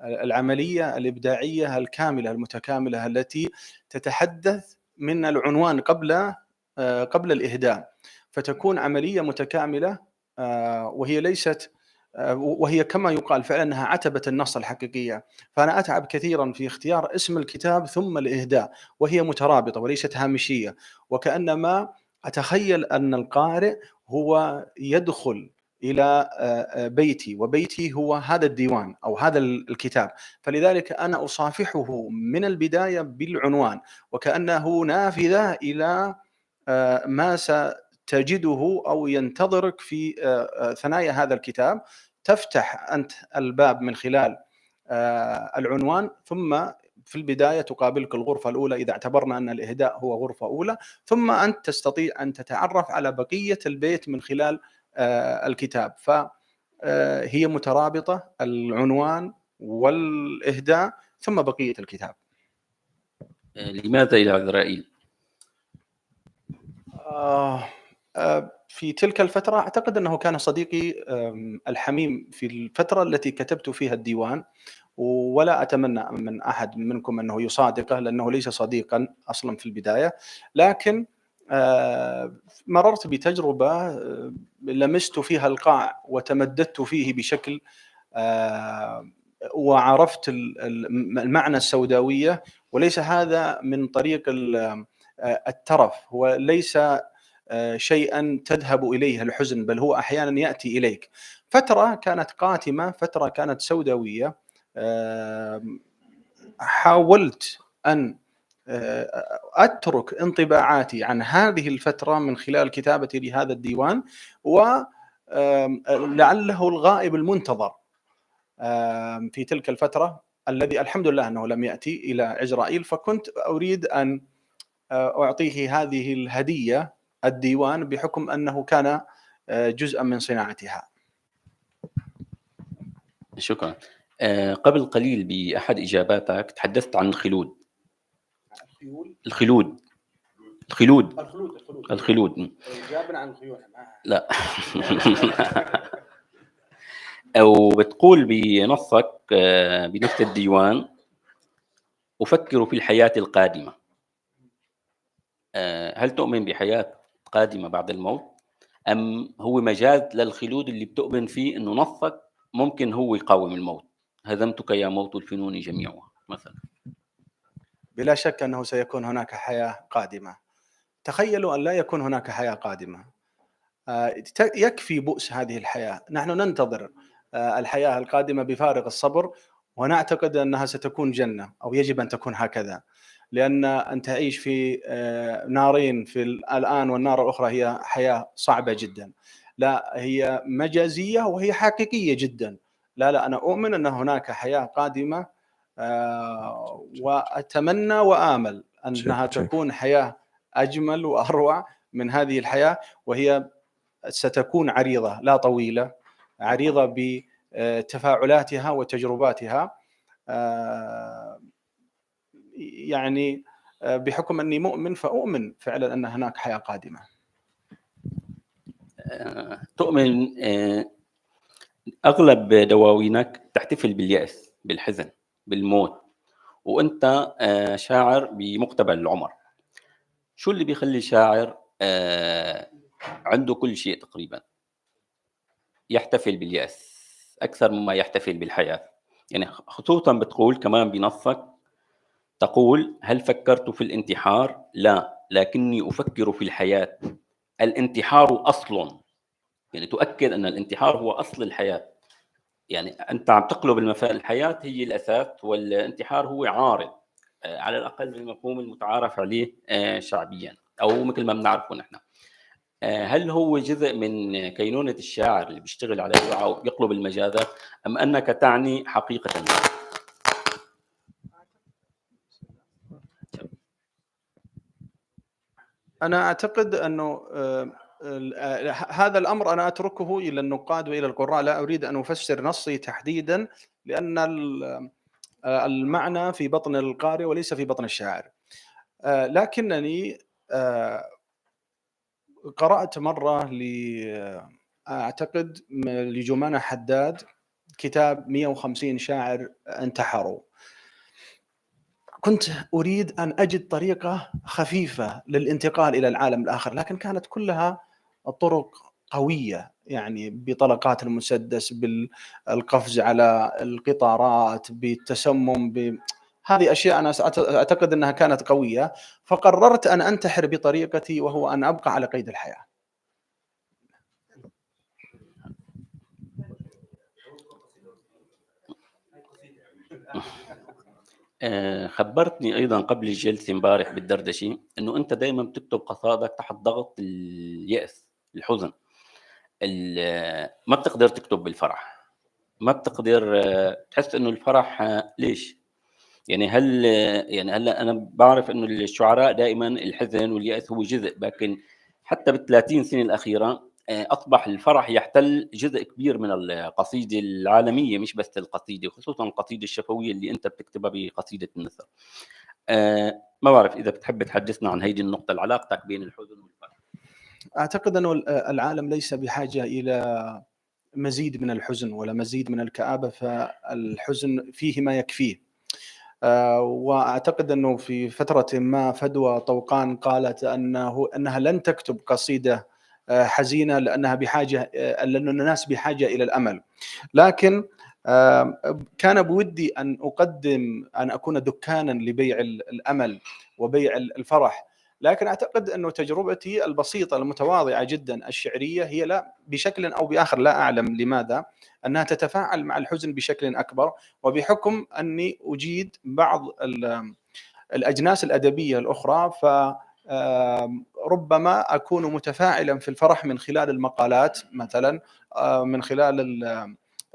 العملية الإبداعية الكاملة المتكاملة التي تتحدث من العنوان قبل الإهداء، فتكون عملية متكاملة، وهي ليست وهي كما يقال فعلا أنها عتبة النص الحقيقية. فأنا أتعب كثيرا في اختيار اسم الكتاب ثم الإهداء، وهي مترابطة وليست هامشية، وكأنما أتخيل أن القارئ هو يدخل إلى بيتي، وبيتي هو هذا الديوان أو هذا الكتاب. فلذلك أنا أصافحه من البداية بالعنوان، وكأنه نافذة إلى ما ستجده أو ينتظرك في ثنايا هذا الكتاب. تفتح أنت الباب من خلال العنوان، ثم في البداية تقابلك الغرفة الأولى إذا اعتبرنا أن الإهداء هو غرفة أولى، ثم أنت تستطيع أن تتعرف على بقية البيت من خلال الكتاب. فهي مترابطة، العنوان والإهداء ثم بقية الكتاب. لماذا إلى عزرائيل؟ في تلك الفترة أعتقد أنه كان صديقي الحميم في الفترة التي كتبت فيها الديوان، ولا أتمنى من أحد منكم أنه يصادقه لأنه ليس صديقا أصلا في البداية. لكن مررت بتجربة لمست فيها القاع وتمددت فيه بشكل، وعرفت المعنى السوداوية، وليس هذا من طريق الترف، هو ليس شيئا تذهب إليه الحزن، بل هو أحيانا يأتي إليك. فترة كانت قاتمة، فترة كانت سوداوية. حاولت أن أترك انطباعاتي عن هذه الفترة من خلال كتابتي لهذا الديوان، ولعله الغائب المنتظر في تلك الفترة الذي الحمد لله أنه لم يأتي إلى عزرائيل، فكنت أريد أن أعطيه هذه الهدية، الديوان، بحكم أنه كان جزءا من صناعتها. شكرا. قبل قليل بأحد إجاباتك تحدثت عن الخلود. جابنا عن الخيول. لا. أو بتقول بنصك بنكتة الديوان: أفكر في الحياة القادمة. هل تؤمن بحياة قادمة بعد الموت، أم هو مجاز للخلود اللي بتؤمن فيه إنه نصك ممكن هو يقاوم الموت؟ هزمتك يا موت الفنون جميعها مثلا. بلا شك أنه سيكون هناك حياة قادمة. تخيلوا أن لا يكون هناك حياة قادمة. يكفي بؤس هذه الحياة. نحن ننتظر الحياة القادمة بفارغ الصبر، ونعتقد أنها ستكون جنة، أو يجب أن تكون هكذا، لأن أن تعيش في نارين في الآن والنار الأخرى هي حياة صعبة جدا. لا، هي مجازية وهي حقيقية جدا. لا أنا أؤمن أن هناك حياة قادمة، وأتمنى وآمل أنها تكون حياة أجمل وأروع من هذه الحياة، وهي ستكون عريضة لا طويلة، عريضة بتفاعلاتها وتجرباتها. يعني بحكم أني مؤمن فأؤمن فعلا أن هناك حياة قادمة. تؤمن أغلب دواوينك تحتفل باليأس، بالحزن، بالموت، وأنت شاعر بمقتبل العمر. شو اللي بيخلي شاعر عنده كل شيء تقريبا يحتفل باليأس أكثر مما يحتفل بالحياة؟ يعني خصوصا بتقول كمان بنصك، تقول: هل فكرت في الانتحار؟ لا، لكني أفكر في الحياة. الانتحار أصل، يعني تؤكد أن الانتحار هو أصل الحياة. يعني أنت عم تقلب الحياة هي الأساس، والانتحار هو عارض، على الأقل بالمفهوم المتعارف عليه شعبيا، أو مثل ما بنعرفه نحن. هل هو جزء من كينونة الشاعر اللي بيشتغل على الوعي وبيقلب المجازات، أم أنك تعني حقيقة ما؟ أنا أعتقد أنه هذا الأمر أنا أتركه إلى النقاد وإلى القراء، لا أريد أن أفسر نصي تحديدًا، لأن المعنى في بطن القارئ وليس في بطن الشاعر. لكنني قرأت مرة أعتقد لجمانة حداد كتاب 150 شاعر انتحروا. كنت أريد أن أجد طريقة خفيفة للانتقال إلى العالم الآخر، لكن كانت كلها طرق قوية، يعني بطلقات المسدس، بالقفز على القطارات، بالتسمم، هذه أشياء أنا أعتقد أنها كانت قوية، فقررت أن أنتحر بطريقتي، وهو أن أبقى على قيد الحياة. خبرتني أيضا قبل الجلسة امبارح بالدردشة أنه أنت دائما بتكتب قصائدك تحت ضغط اليأس، الحزن، ما بتقدر تكتب بالفرح، ما بتقدر تحس أنه الفرح ليش؟ يعني هل يعني هلا أنا بعرف أنه الشعراء دائما الحزن واليأس هو جزء، لكن حتى بال30 سنة الأخيرة أصبح الفرح يحتل جزء كبير من القصيدة العالمية، مش بس القصيدة، خصوصا القصيدة الشفوية اللي أنت بتكتبها بقصيدة النثر. ما بعرف إذا بتحب تحدثنا عن هيدي النقطة، علاقتك بين الحزن والفرح. أعتقد أنه العالم ليس بحاجة إلى مزيد من الحزن ولا مزيد من الكآبة، فالحزن فيه ما يكفيه. وأعتقد أنه في فترة ما فدوى طوقان قالت أنها لن تكتب قصيدة حزينة لأنها بحاجة، لأن الناس بحاجة إلى الأمل. لكن كان بودي أن أكون دكانا لبيع الأمل وبيع الفرح، لكن أعتقد أنه تجربتي البسيطة المتواضعة جدا الشعرية هي لا بشكل أو بآخر، لا أعلم لماذا، أنها تتفاعل مع الحزن بشكل أكبر. وبحكم أني أجيد بعض الأجناس الأدبية الأخرى، فربما أكون متفاعلا في الفرح من خلال المقالات مثلا، من خلال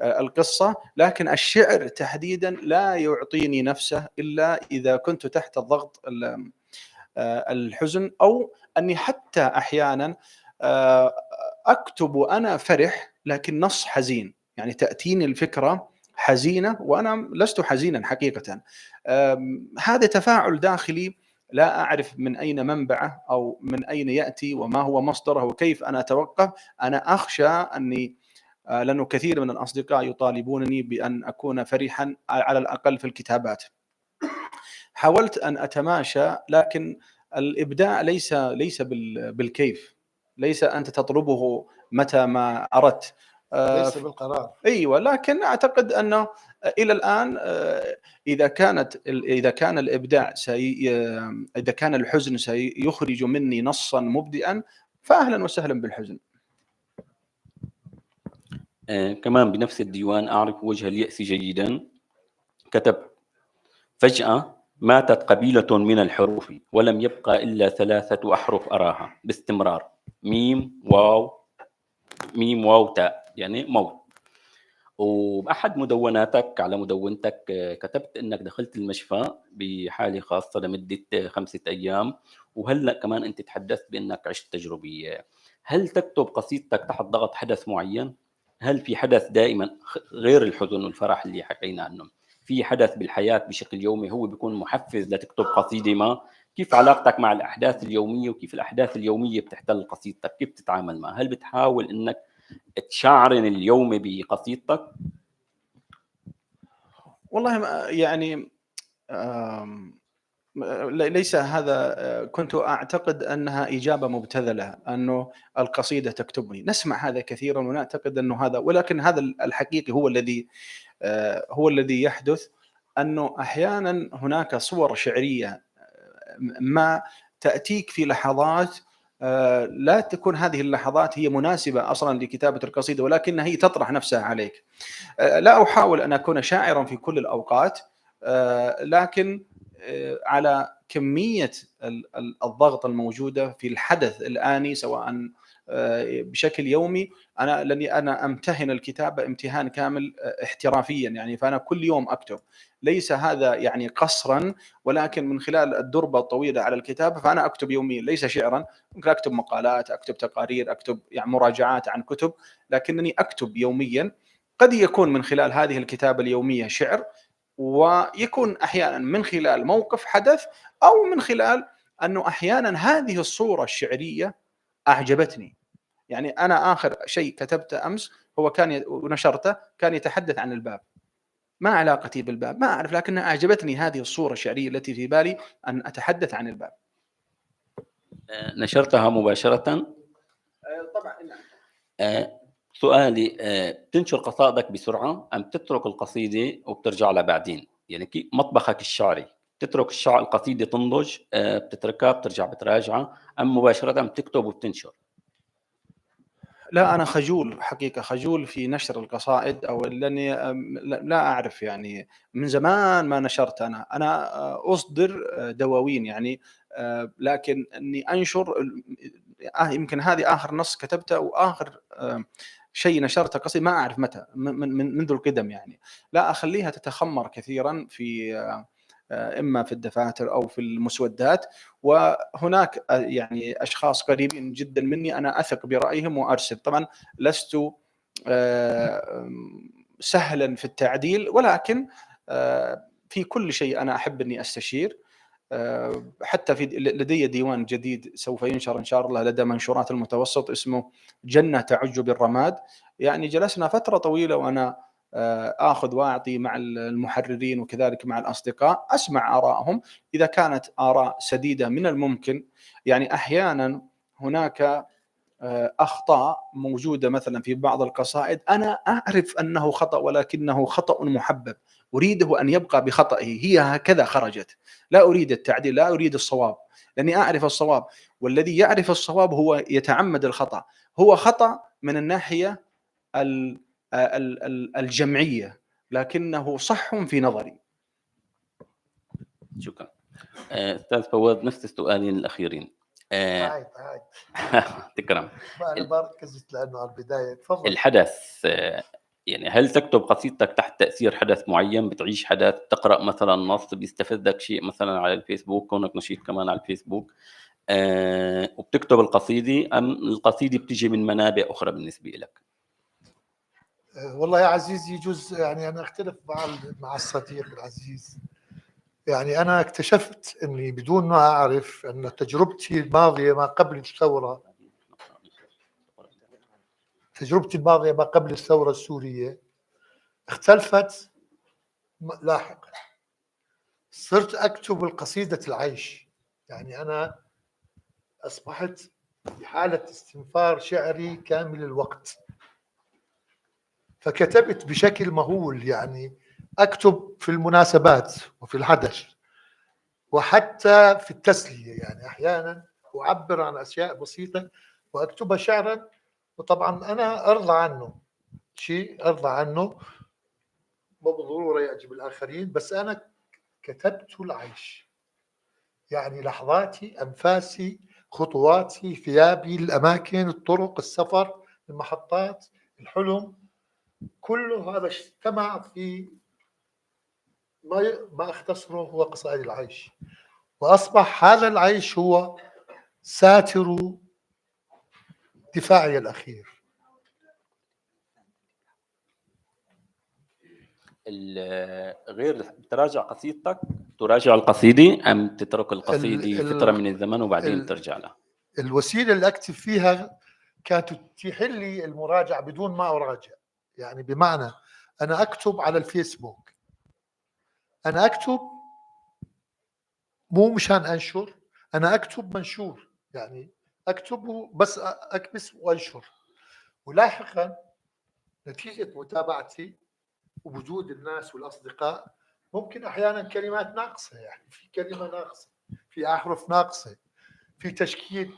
القصة، لكن الشعر تحديدا لا يعطيني نفسه إلا إذا كنت تحت الضغط الحزن، أو أني حتى أحيانا أكتب وأنا فرح لكن نص حزين، يعني تأتيني الفكرة حزينة وأنا لست حزينا حقيقة. هذا تفاعل داخلي لا أعرف من أين منبعه أو من أين يأتي وما هو مصدره وكيف أنا أتوقف. أنا أخشى أني لأنه كثير من الأصدقاء يطالبونني بأن أكون فرحا على الأقل في الكتابات. حاولت أن أتماشى، لكن الإبداع ليس بالكيف، ليس أنت تطلبه متى ما أردت، ليس بالقرار. أيوة. لكن أعتقد أنه إلى الآن إذا كان الإبداع إذا كان الحزن سيخرج مني نصا مبدئا، فأهلا وسهلا بالحزن. كمان بنفس الديوان أعرف وجه اليأس جيدا، كتب: فجأة ماتت قبيلة من الحروف ولم يبقى إلا 3 أحرف أراها باستمرار، ميم واو تاء، يعني موت. وبأحد مدوناتك على مدونتك كتبت أنك دخلت المشفى بحالة خاصة لمدة 5 أيام، وهلأ كمان أنت تحدثت بأنك عشت تجربة. هل تكتب قصيدتك تحت ضغط حدث معين؟ هل في حدث دائما غير الحزن والفرح اللي حكينا عنهم، في حدث بالحياة بشكل يومي هو بيكون محفز لتكتب قصيدة ما؟ كيف علاقتك مع الأحداث اليومية، وكيف الأحداث اليومية بتحتل قصيدتك؟ كيف تتعامل معها؟ هل بتحاول أنك تشعرن اليوم بقصيدتك؟ والله يعني ليس هذا، كنت أعتقد أنها إجابة مبتذلة، أنه القصيدة تكتبني. نسمع هذا كثيرا ونعتقد أنه هذا، ولكن هذا الحقيقي هو الذي يحدث، أنه أحيانا هناك صور شعرية ما تأتيك في لحظات لا تكون هذه اللحظات هي مناسبة أصلا لكتابة القصيدة، ولكنها هي تطرح نفسها عليك. لا أحاول أن أكون شاعرا في كل الأوقات، لكن على كمية الضغط الموجودة في الحدث الآني، سواء بشكل يومي. أنا أمتهن الكتابة امتهان كامل احترافيا يعني، فأنا كل يوم أكتب، ليس هذا يعني قصرا، ولكن من خلال الدربة الطويلة على الكتابة فأنا أكتب يوميا، ليس شعرا، ممكن أكتب مقالات، أكتب تقارير، أكتب يعني مراجعات عن كتب، لكنني أكتب يوميا. قد يكون من خلال هذه الكتابة اليومية شعر، ويكون أحيانا من خلال موقف حدث، أو من خلال أنه أحيانا هذه الصورة الشعرية أعجبتني. يعني أنا آخر شيء كتبته أمس هو ونشرته كان يتحدث عن الباب، ما علاقتي بالباب ما أعرف، لكن أعجبتني هذه الصورة الشعرية التي في بالي أن أتحدث عن الباب. نشرتها مباشرة؟ طبعا نعم. سؤالي، بتنشر قصائدك بسرعة أم تترك القصيدة وبترجع لها بعدين؟ يعني كيف مطبخك الشعري؟ تترك القصيدة تنضج، بتتركها بترجع بتراجعها، أم مباشرة بتكتب وبتنشر؟ لا، أنا خجول حقيقة، خجول في نشر القصائد، أو لأني لا أعرف يعني، من زمان ما نشرت. أنا أصدر دواوين يعني، لكن أني أنشر يمكن هذه آخر نص كتبته وآخر شيء نشرته قصيدة ما أعرف متى، منذ القدم يعني. لا، أخليها تتخمر كثيرا في إما في الدفاتر أو في المسودات، وهناك يعني أشخاص قريبين جدا مني أنا أثق برأيهم وأرسل. طبعا لست سهلا في التعديل، ولكن في كل شيء أنا أحب أني أستشير. حتى لدي ديوان جديد سوف ينشر إن شاء الله لدى منشورات المتوسط اسمه جنة تعج بالرماد. يعني جلسنا فترة طويلة وأنا آخذ وأعطي مع المحررين وكذلك مع الأصدقاء، أسمع آرائهم. إذا كانت آراء سديدة من الممكن، يعني أحيانا هناك أخطاء موجودة مثلا في بعض القصائد أنا أعرف أنه خطأ، ولكنه خطأ محبب، أريده أن يبقى بخطئه، هي هكذا خرجت، لا أريد التعديل، لا أريد الصواب، لأني أعرف الصواب. والذي يعرف الصواب هو يتعمد الخطأ، هو خطأ من الناحية الجمعية، لكنه صح في نظري. شكرا. أستاذ فواز، نفس السؤالين الأخيرين. هاي تكرم. أنا ما ركزت لأنه على البداية. تفضل. الحدث، يعني هل تكتب قصيدتك تحت تأثير حدث معين؟ بتعيش حدث، تقرأ مثلا نص بيستفزك شيء مثلا على الفيسبوك، كونك نشيط كمان على الفيسبوك، وبتكتب القصيدة، أم القصيدة بتجي من منابع أخرى بالنسبة لك؟ والله يا عزيزي، يجوز يعني أنا أختلف مع الصديق العزيز. يعني أنا اكتشفت أني بدون ما أعرف أن تجربتي الماضية ما قبل الثورة، السورية اختلفت لاحقا. صرت أكتب القصيدة العيش، يعني أنا أصبحت بحالة استنفار شعري كامل الوقت، فكتبت بشكل مهول. يعني أكتب في المناسبات وفي الحدث وحتى في التسلية، يعني أحيانا أعبر عن أشياء بسيطة وأكتبها شعرا. وطبعا أنا أرضى عنه، شيء أرضى عنه، مو بالضرورة يعجب الآخرين، بس أنا كتبت العيش، يعني لحظاتي، أنفاسي، خطواتي، ثيابي، الأماكن، الطرق، السفر، المحطات، الحلم، كل هذا اجتمع في ما أختصره هو قصائد العيش. وأصبح هذا العيش هو ساتر دفاعي الأخير. غير تراجع قصيدتك، تراجع القصيدة أم تترك القصيدة فترة من الزمن وبعدين ترجع لها؟ الوسيلة اللي أكتب فيها كانت تتيح لي المراجعة بدون ما أراجع. يعني بمعنى أنا أكتب على الفيسبوك، أنا أكتب مو مشان أنشر، أنا أكتب منشور، يعني أكتب بس أكبس وأنشر. ولاحقا نتيجة متابعتي ووجود الناس والأصدقاء، ممكن أحيانا كلمات ناقصة، يعني في كلمة ناقصة، في أحرف ناقصة، في تشكيل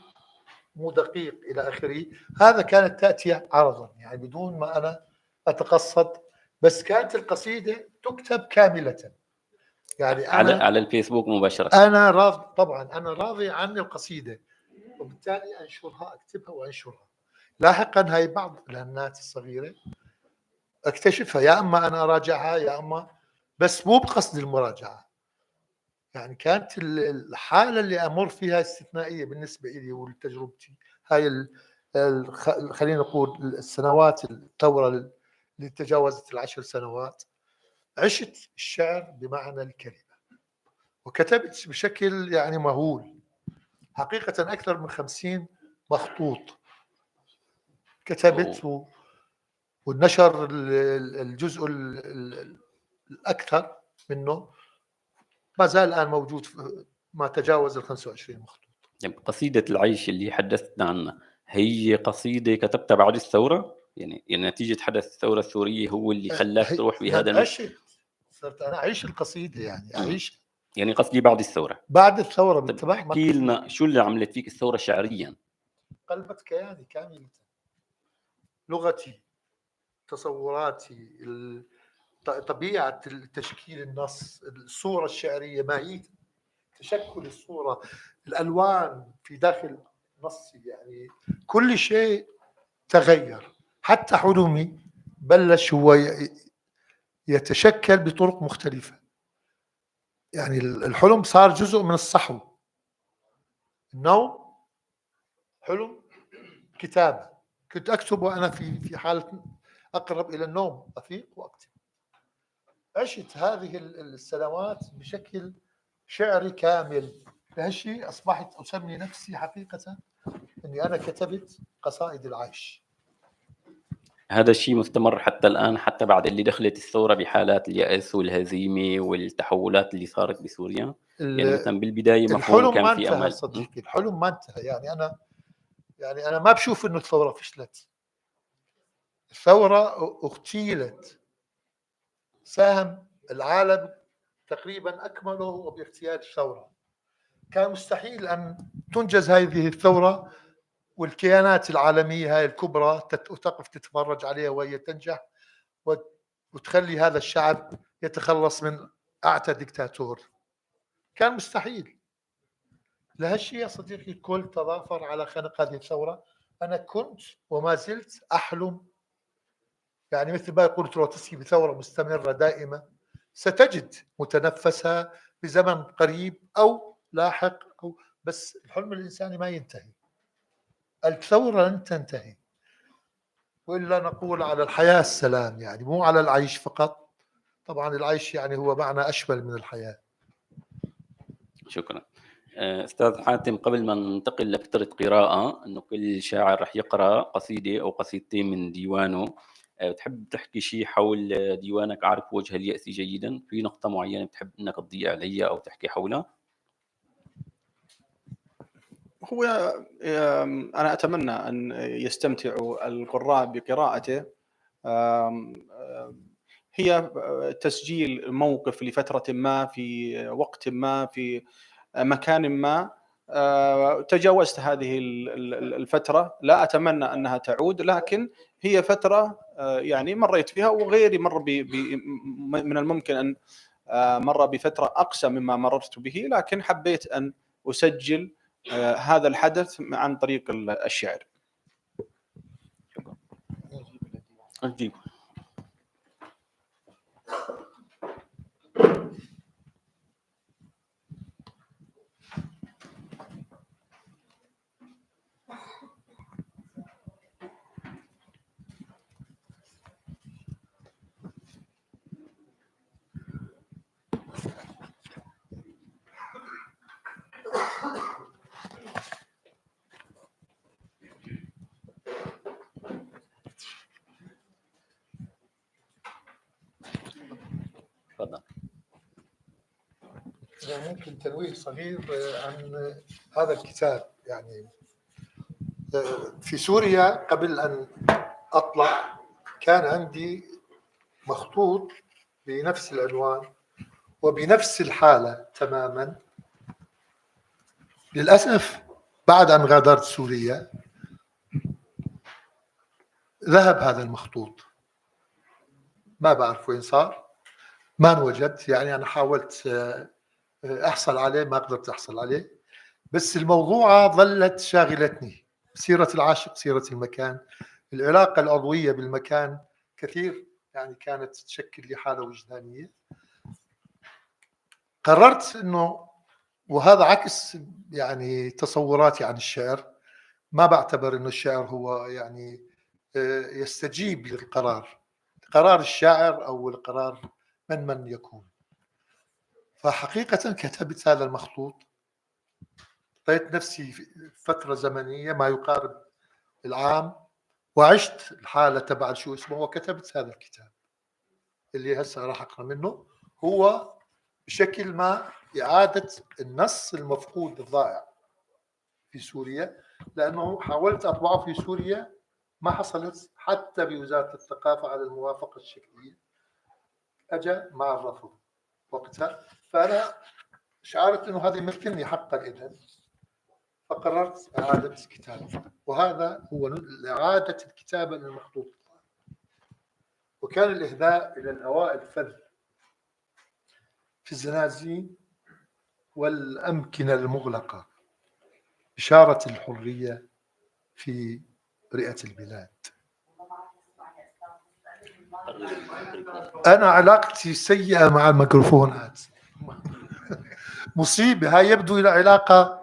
مو دقيق إلى آخره. هذا كانت تأتي عرضا، يعني بدون ما أنا أتقصد، بس كانت القصيدة تكتب كاملة. يعني على الفيسبوك مباشره. انا راضي طبعا، انا راضي عن القصيده، وبالتالي انشرها، اكتبها وانشرها. لاحقا هاي بعض الهنات الصغيره اكتشفها، يا اما انا اراجعها يا اما، بس مو بقصد المراجعه. يعني كانت الحاله اللي امر فيها استثنائيه بالنسبه لي ولتجربتي. هاي خلينا نقول السنوات الثوره اللي تجاوزت ال10 سنوات، عشت الشعر بمعنى الكلمه، وكتبت بشكل يعني مهول حقيقه، اكثر من 50 مخطوط كتبت والنشر الجزء الأكثر منه ما زال الآن موجود، ما تجاوز 25 مخطوط. يعني قصيدة العيش اللي حدثتنا عنها هي قصيدة كتبتها بعد الثورة؟ يعني نتيجة حدث الثورة السورية هو اللي خلاك تروح بهذا عشت، صرت أنا أعيش القصيدة، يعني أعيش. يعني قصدي بعد الثورة. بعد الثورة بالطبع. احكي لنا شو اللي عملت فيك الثورة شعريا؟ قلبت كياني كاملة، لغتي، تصوراتي، طبيعة تشكيل النص، الصورة الشعرية، ماهية تشكل الصورة، الألوان في داخل نصي، يعني كل شيء تغير. حتى حلمي بلش هو يتشكل بطرق مختلفة. يعني الحلم صار جزء من الصحو، النوم حلم، كتابة كنت أكتب وأنا في حالة أقرب إلى النوم، أفيق وأكتب. عشت هذه السنوات بشكل شعري كامل. بهالشيء أصبحت أسمي نفسي حقيقة أني أنا كتبت قصائد العيش. هذا الشيء مستمر حتى الآن، حتى بعد اللي دخلت الثورة بحالات اليأس والهزيمة والتحولات اللي صارت بسوريا؟ يعني مثلا بالبداية مفهوم كان في أمل. صديقي الحلم ما انتهى. يعني أنا ما بشوف أنه الثورة فشلت. الثورة اغتيلت، ساهم العالم تقريبا أكمله باغتيال الثورة. كان مستحيل أن تنجز هذه الثورة والكيانات العالمية هاي الكبرى تقف تتفرج عليها وهي تنجح، وتخلي هذا الشعب يتخلص من أعتى دكتاتور. كان مستحيل. لهالشيء يا صديقي الكل تضافر على خنق هذه الثورة. أنا كنت وما زلت أحلم، يعني مثل ما يقول تروتسكي، بثورة مستمرة دائمة ستجد متنفسها بزمن قريب أو لاحق، بس الحلم الإنساني ما ينتهي. الثورة لن تنتهي، وإلا نقول على الحياة السلام، يعني مو على العيش فقط. طبعا العيش يعني هو معنى أشمل من الحياة. شكرا. أستاذ حاتم، قبل ما ننتقل لفترة قراءة، أنه كل شاعر رح يقرأ قصيدة أو قصيدتين من ديوانه، بتحب تحكي شيء حول ديوانك أعرف وجه اليأس جيدا؟ في نقطة معينة بتحب أنك تضيع عليها أو تحكي حولها؟ هو أنا أتمنى أن يستمتعوا القراء بقراءته. هي تسجيل موقف لفترة ما، في وقت ما، في مكان ما. تجاوزت هذه الفترة، لا أتمنى أنها تعود، لكن هي فترة يعني مريت فيها، وغيري مر من الممكن أن مر بفترة أقسى مما مررت به، لكن حبيت أن أسجل هذا الحدث عن طريق الشعر. أجيب. ممكن تنويه صغير عن هذا الكتاب. يعني في سوريا قبل أن أطلع كان عندي مخطوط بنفس العنوان وبنفس الحالة تماما. للأسف بعد أن غادرت سوريا ذهب هذا المخطوط، ما بعرف وين صار. ما انوجد، يعني أنا حاولت أحصل عليه ما قدرت أحصل عليه، بس الموضوع ظلت شاغلتني. سيرة العاشق، سيرة المكان، العلاقة العضوية بالمكان كثير يعني كانت تشكل لي حالة وجدانية. قررت أنه، وهذا عكس يعني تصوراتي عن الشعر، ما بعتبر أنه الشعر هو يعني يستجيب للقرار، قرار الشاعر أو القرار من يكون. فحقيقة كتبت هذا المخطوط، أعطيت نفسي فترة زمنية ما يقارب العام، وعشت الحالة تبع شو اسمه، وكتبت هذا الكتاب اللي هسه راح أقرأ منه. هو بشكل ما إعادة النص المفقود الضائع في سوريا، لأنه حاولت أطبعه في سوريا ما حصلت حتى بوزارة الثقافة على الموافقة الشكلية، أجا مع الرفض وقتها. فأنا شعرت أنه هذا يمكنني حقا إذن، فقررت إعادة كتابه، وهذا هو إعادة الكتابة للمخطوط. وكان الإهداء إلى الأوائل الفذ في الزنازين والأمكنة المغلقة، إشارة الحرية في رئة البلاد. أنا علاقتي سيئة مع الميكروفونات، مصيبة. هاي يبدو إلى علاقة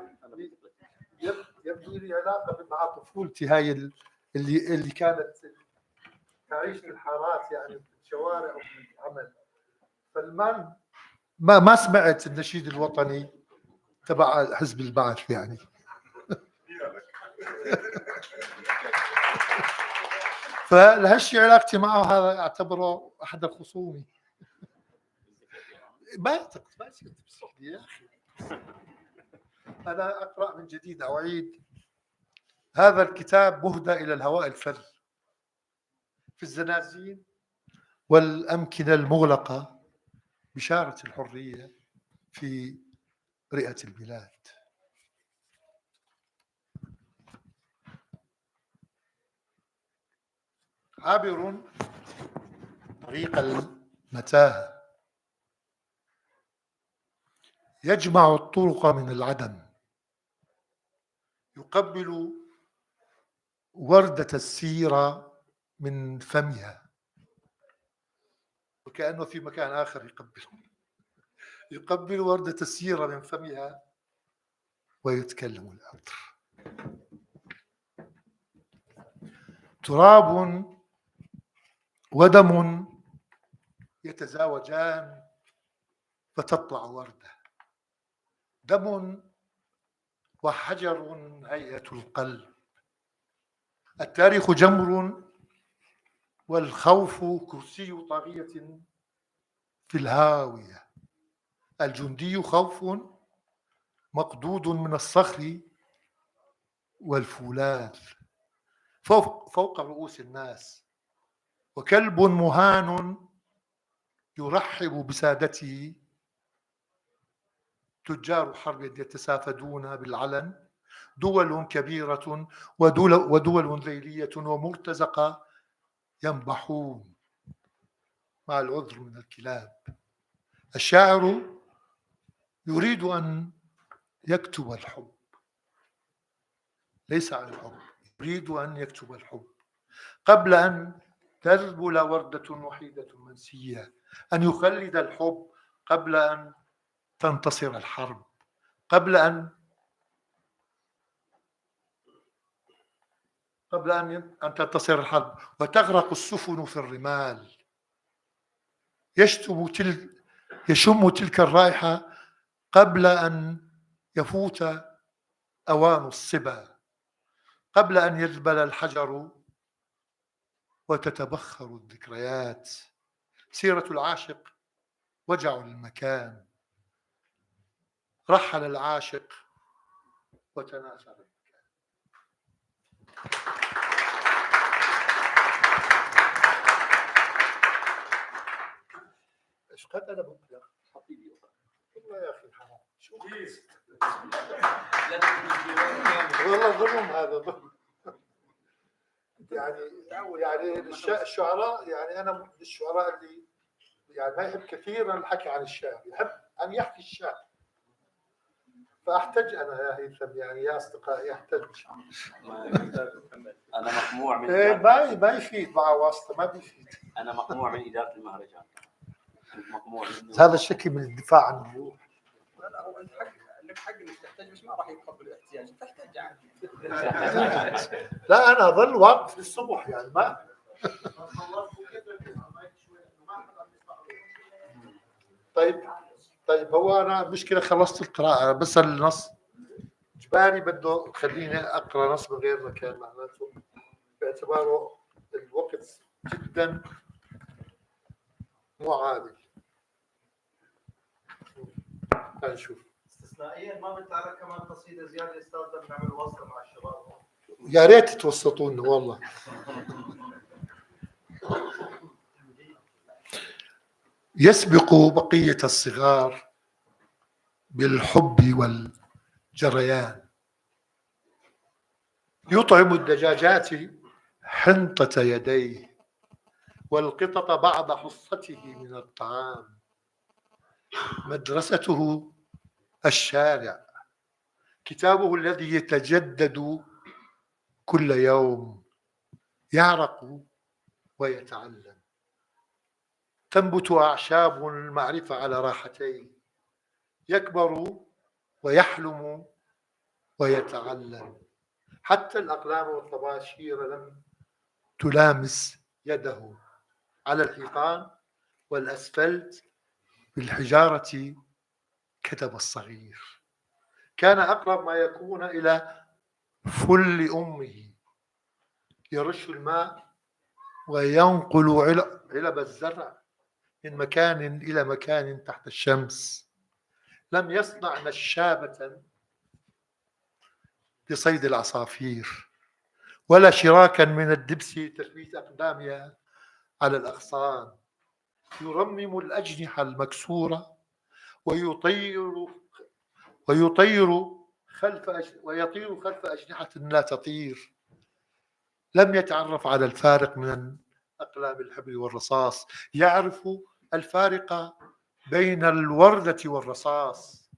مع طفولتي، هاي اللي كانت تعيش في الحارات، يعني في الشوارع وفي العمل. فالمان ما سمعت النشيد الوطني تبع حزب البعث يعني. فلهالشيء علاقتي معه هذا اعتبره احد الخصومي. ما يصير يا اخي. انا اقرا من جديد او اعيد. هذا الكتاب مهدى الى الهواء الفذ في الزنازين والامكنه المغلقه، بشاره الحريه في رئه البلاد. عابر طريق المتاهه، يجمع الطرق من العدم، يقبل وردة السيرة من فمها، وكأنه في مكان آخر يقبل وردة السيرة من فمها ويتكلم العطر. تراب ودم يتزاوجان فتطلع وردة، دم وحجر هيئة القلب، التاريخ جمر والخوف كرسي طاغية في الهاوية، الجندي خوف مقدود من الصخر والفولاذ فوق رؤوس الناس، وكلب مهان يرحب بسادته، تجار حرب يتسافدون بالعلن، دول كبيرة ودول ذيلية ومرتزقة ينبحون مع العذر من الكلاب. الشاعر يريد أن يكتب الحب، ليس عن الحب، يريد أن يكتب الحب قبل أن تذبل وردة وحيدة منسية، أن يخلد الحب قبل أن تنتصر الحرب، قبل أن تنتصر الحرب وتغرق السفن في الرمال. يشم تلك الرائحة قبل أن يفوت أوان الصبا، قبل أن يذبل الحجر وتتبخر الذكريات. سيرة العاشق وجع المكان، رحل العاشق وتناثر المكان. ايش قد انا بقول والله يا اخي حرام، شو والله ظلم، هذا ظلم. يعني الشعراء، يعني انا من الشعراء اللي يعني ما يحب كثيرا الحكي عن الشعر، يحب أن يحكي الشعر. فأحتج أنا يا هيثم، يعني يا أصدقائي أحتج. انا مقموع من ما يفيد مع واسطة، ما بيفيد. انا مقموع من اداره المهرجان، مقموع هذا الشكل من الدفاع عن الروح. لا هو انت لك حق انك تحتاج، بس ما راح يقبل الاحتياج، تحتاج عادي. لا أنا أظل واقف للصبح يعني ما. طيب هو أنا مشكلة خلصت القراءة، بس النص إجباري بده خليني أقرأ نص من غير مكان، معناته باعتباره الوقت جدا مو عادل. تعال نشوف. استثنائيا ما بيطلع لك كمان قصيده زياده استاذ بنعمل وصله مع الشباب. يا ريت توسطونا والله. يسبق بقية الصغار بالحب والجريان، يطعم الدجاجات حنطة يديه والقطط بعض حصته من الطعام. مدرسته الشارع، كتابه الذي يتجدد كل يوم، يعرق ويتعلم. تنبت أعشاب المعرفة على راحتيه، يكبر ويحلم ويتعلم. حتى الأقلام والطباشير لم تلامس يده. على الحيطان والأسفلت بالحجارة كتب الصغير. كان أقرب ما يكون إلى فل أمه، يرش الماء وينقل علب الزرع من مكان إلى مكان تحت الشمس. لم يصنع نشابة لصيد العصافير، ولا شراكا من الدبس تثبيت أقدامها على الأغصان. يرمم الأجنحة المكسورة ويطير خلف أجنحة لا تطير. لم يتعرف على الفارق من أقلام الحبر والرصاص، يعرف الفارق بين الوردة والرصاص.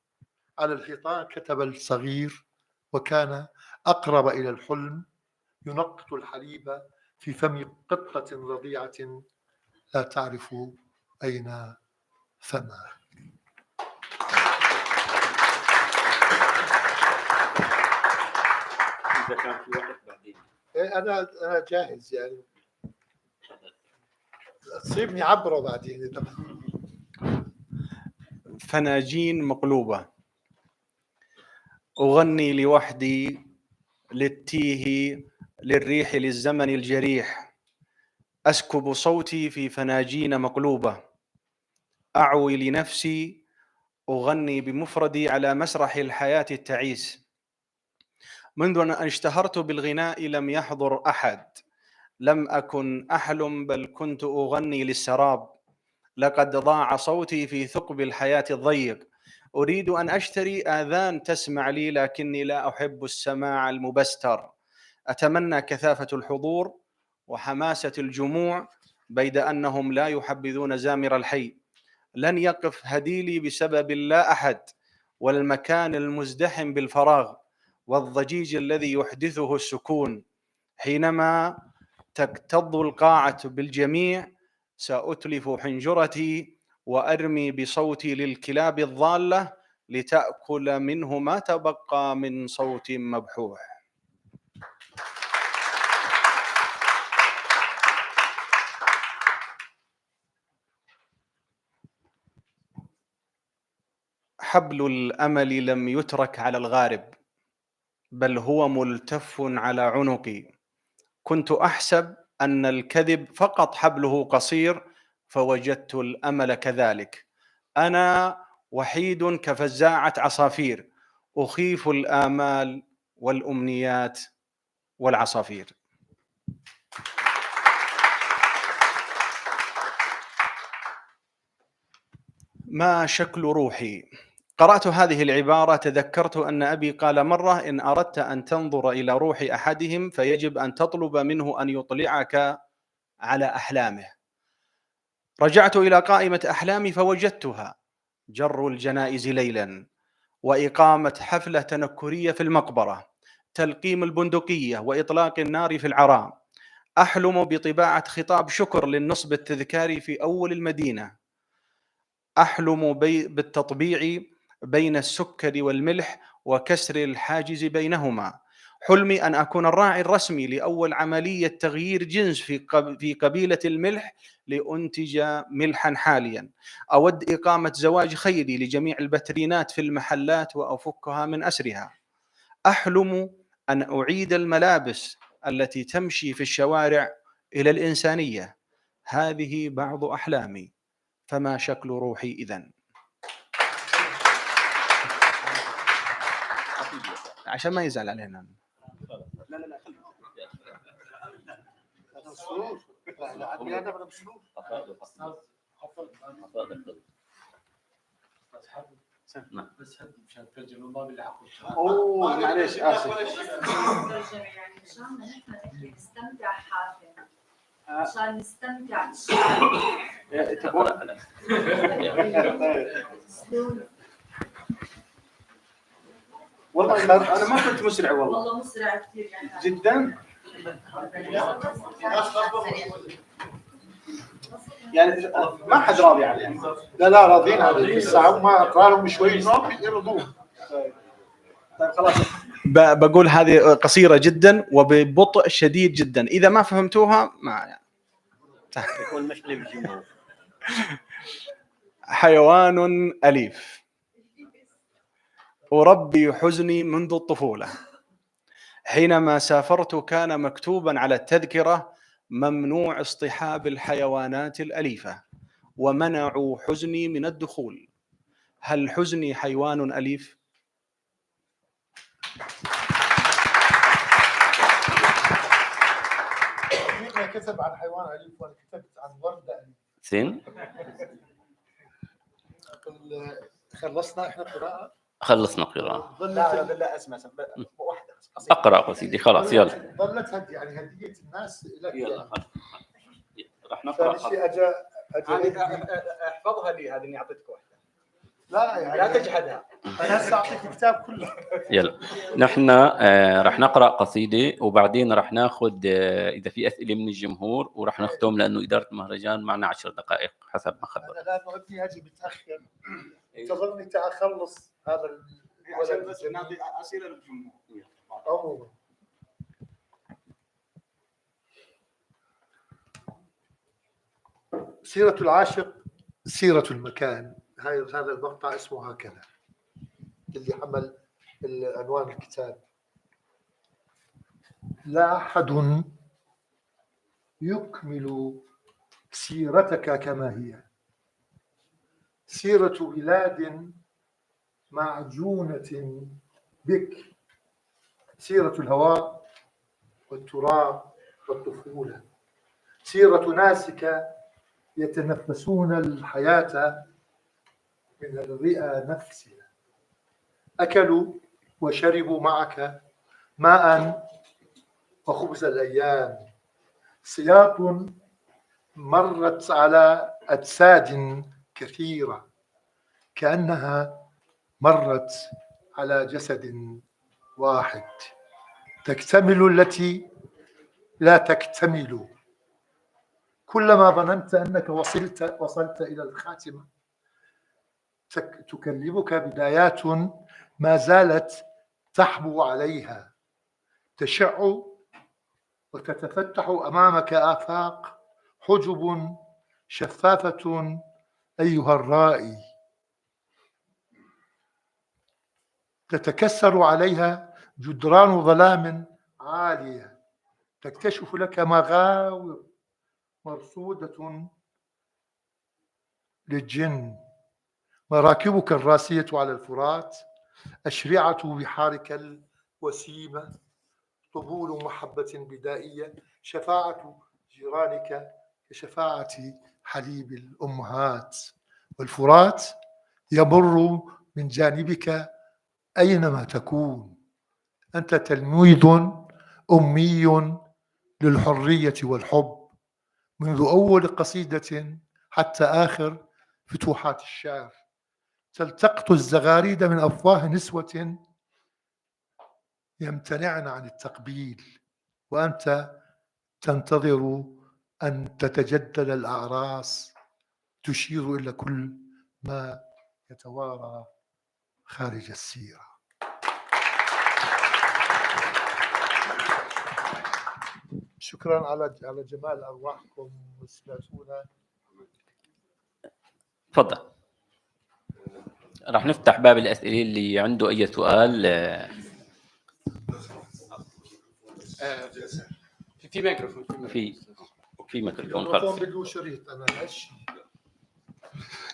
على الحيطان كتب الصغير، وكان أقرب إلى الحلم، ينقط الحليب في فم قطة رضيعة لا تعرف أين فمها. اذا كان في وقت بعدين. أنا جاهز يعني، تصيبني عبره بعدين. فناجين مقلوبة. أغني لوحدي للتيه للريح للزمن الجريح، أسكب صوتي في فناجين مقلوبة. أعوي لنفسي أغني بمفردي على مسرح الحياة التعيس. منذ أن اشتهرت بالغناء لم يحضر أحد، لم أكن أحلم بل كنت أغني للسراب. لقد ضاع صوتي في ثقب الحياة الضيق. أريد أن أشتري آذان تسمع لي، لكني لا أحب السماع المبستر. أتمنى كثافة الحضور وحماسة الجموع، بيد أنهم لا يحبذون زامر الحي. لن يقف هديلي بسبب لا أحد، والمكان المزدحم بالفراغ والضجيج الذي يحدثه السكون. حينما تكتظ القاعة بالجميع سأتلف حنجرتي وأرمي بصوتي للكلاب الضالة لتأكل منه ما تبقى من صوت مبحوح. حبل الأمل لم يترك على الغارب، بل هو ملتف على عنقي. كنت أحسب أن الكذب فقط حبله قصير، فوجدت الأمل كذلك. أنا وحيد كفزاعة عصافير، أخيف الآمال والأمنيات والعصافير. ما شكل روحي؟ قرأت هذه العبارة تذكرت أن أبي قال مرة: إن أردت أن تنظر إلى روح أحدهم فيجب أن تطلب منه أن يطلعك على أحلامه. رجعت إلى قائمة أحلامي فوجدتها: جر الجنائز ليلا، وإقامة حفلة تنكرية في المقبرة، تلقيم البندقية وإطلاق النار في العراء. أحلم بطباعة خطاب شكر للنصب التذكاري في أول المدينة. أحلم بالتطبيع بين السكر والملح وكسر الحاجز بينهما. حلمي أن أكون الراعي الرسمي لأول عملية تغيير جنس في قبيلة الملح لأنتج ملحا حاليا. أود إقامة زواج خيري لجميع البترينات في المحلات وأفكها من أسرها. أحلم أن أعيد الملابس التي تمشي في الشوارع إلى الإنسانية. هذه بعض أحلامي، فما شكل روحي إذن؟ عشان ما يزعل علينا. اوه معليش اسف. يعني عشان نحن نستمتع حافل، عشان نستمتع بالشعر. والله انا ما كنت مسرع والله مسرع كثير يعني جدا. يعني ما حد راضي عليه. لا راضيين عليه، بس ما اقرا لهم شوي يرضون. طيب خلاص بقول هذه قصيرة جدا وببطء شديد جدا، إذا ما فهمتوها ما يعني. يكون مشكلة بالجمهور. حيوان أليف. أربي حزني منذ الطفولة. حينما سافرت كان مكتوبا على التذكرة: ممنوع اصطحاب الحيوانات الأليفة، ومنعوا حزني من الدخول. هل حزني حيوان أليف؟ مين كتب عن حيوان أليف وأنا كتبت عن وردة أليف؟ زين، خلصنا احنا قراءة؟ خلصنا قراءة. لا اسمع واحده قصيده. اقرأ قصيدة خلاص يلا. ظلت يعني هدية الناس لك. يلا راح نقرأ. احفظها لي هذه اني اعطيتك واحده. لا يعني لا تجحدها. انا هسه اعطيك الكتاب كله. يلا نحن راح نقرأ قصيدة وبعدين راح ناخذ إذا في أسئلة من الجمهور وراح نختم، لأنه إدارة المهرجان معنا 10 دقائق حسب ما خبر. انا لانه ابني هاجي متاخر انتظرني تعال خلص هذا عشان بس نعطي اسئله للجمهور. عموما. سيرة العاشق سيرة المكان. هذا المقطع اسمه هكذا، اللي حمل عنوان الكتاب. لا أحد يكمل سيرتك كما هي، سيرة بلاد معجونة بك، سيرة الهواء والتراب والطفولة، سيرة ناسك يتنفسون الحياة من الرئة نفسها، أكلوا وشربوا معك ماء وخبز الأيام، سياط مرت على أجساد كثيرة كأنها مرت على جسد واحد، تكتمل التي لا تكتمل. كلما ظننت أنك وصلت إلى الخاتمة تكلمك بدايات ما زالت تحبو عليها، تشع وتتفتح أمامك آفاق حجب شفافة أيها الرائي، تتكسر عليها جدران ظلام عالية، تكتشف لك مغاور مرصودة للجن، مراكبك الراسية على الفرات، أشرعة بحارك الوسيمة، طبول محبة بدائية، شفاعة جيرانك كشفاعة حليب الأمهات، والفرات يمر من جانبك أينما تكون. أنت تلميذ أمي للحرية والحب، منذ أول قصيدة حتى آخر فتوحات الشعر. تلتقط الزغاريد من أفواه نسوة يمتنعن عن التقبيل، وأنت تنتظر أن تتجدد الأعراس، تشير إلى كل ما يتوارى خارج السيرة. شكرا على جمال أرواحكم وسمعتونا. تفضل. راح نفتح باب الأسئلة، اللي عنده أي سؤال. في ميكروفون. في ميكروفون خلص. بدون شريط. أنا هالشيء.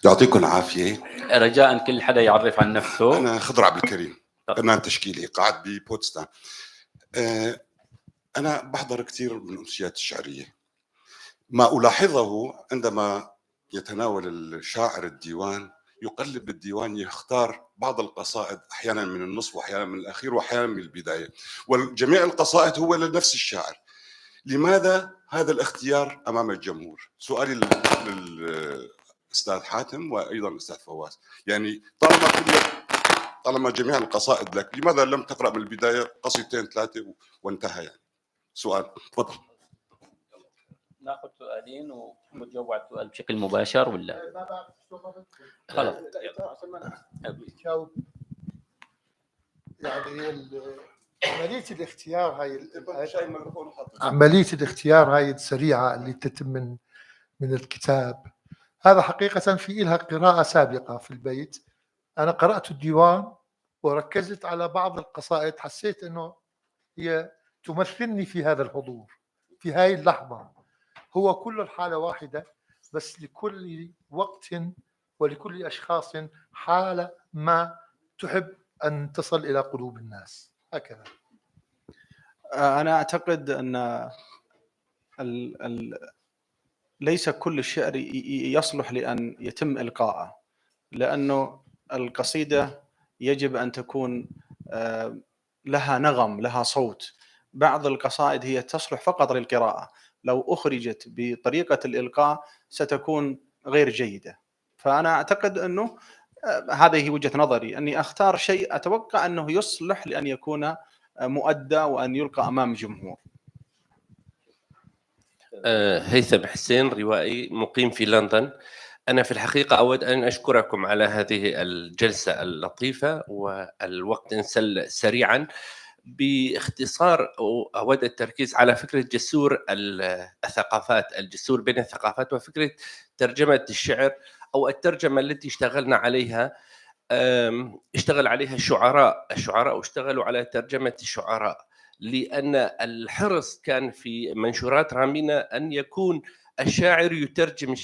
يعطيكم العافية. رجاء كل حدا يعرف عن نفسه. أنا خضر عبد الكريم، فنان تشكيلي قاعد ببوتسدام. أنا بحضر كثير من الأمسيات الشعرية. ما ألاحظه عندما يتناول الشاعر الديوان، يقلب بالديوان، يختار بعض القصائد أحيانا من النصف وأحيانا من الأخير وأحيانا من البداية، وجميع القصائد هو لنفس الشاعر. لماذا هذا الاختيار أمام الجمهور؟ سؤالي للأستاذ حاتم وأيضا الأستاذ فواز، يعني طالما جميع القصائد لك، لماذا لم تقرأ من البداية قصيدتين ثلاثة وانتهى؟ يعني سؤال. تفضل. ناخذ سؤالين ونجاوب على السؤال بشكل مباشر ولا؟ خلاص. يعني عملية الاختيار هاي السريعة اللي تتم من الكتاب، هذا حقيقة في إلها قراءة سابقة في البيت. أنا قرأت الديوان وركزت على بعض القصائد، حسيت أنه هي تمثلني في هذا الحضور في هاي اللحظة. هو كل الحالة واحدة، بس لكل وقت ولكل أشخاص حالة ما تحب أن تصل إلى قلوب الناس. هكذا. أنا أعتقد أن ليس كل الشعر يصلح لأن يتم إلقاءه، لأنه القصيدة يجب أن تكون لها نغم، لها صوت. بعض القصائد هي تصلح فقط للقراءة، لو أخرجت بطريقة الإلقاء ستكون غير جيدة. فأنا أعتقد أنه هذه وجهة نظري، أني أختار شيء أتوقع أنه يصلح لأن يكون مؤدى وأن يلقى أمام جمهور. هيثم حسين، روائي مقيم في لندن. أنا في الحقيقة أود أن أشكركم على هذه الجلسة اللطيفة، والوقت انسل سريعا. باختصار أود التركيز على فكرة جسور الثقافات، الجسور بين الثقافات، وفكرة ترجمة الشعر أو الترجمة التي اشتغلنا عليها. اشتغل عليها الشعراء اشتغلوا على ترجمة الشعراء، لأن الحرص كان في منشورات رامينا أن يكون الشاعر يترجم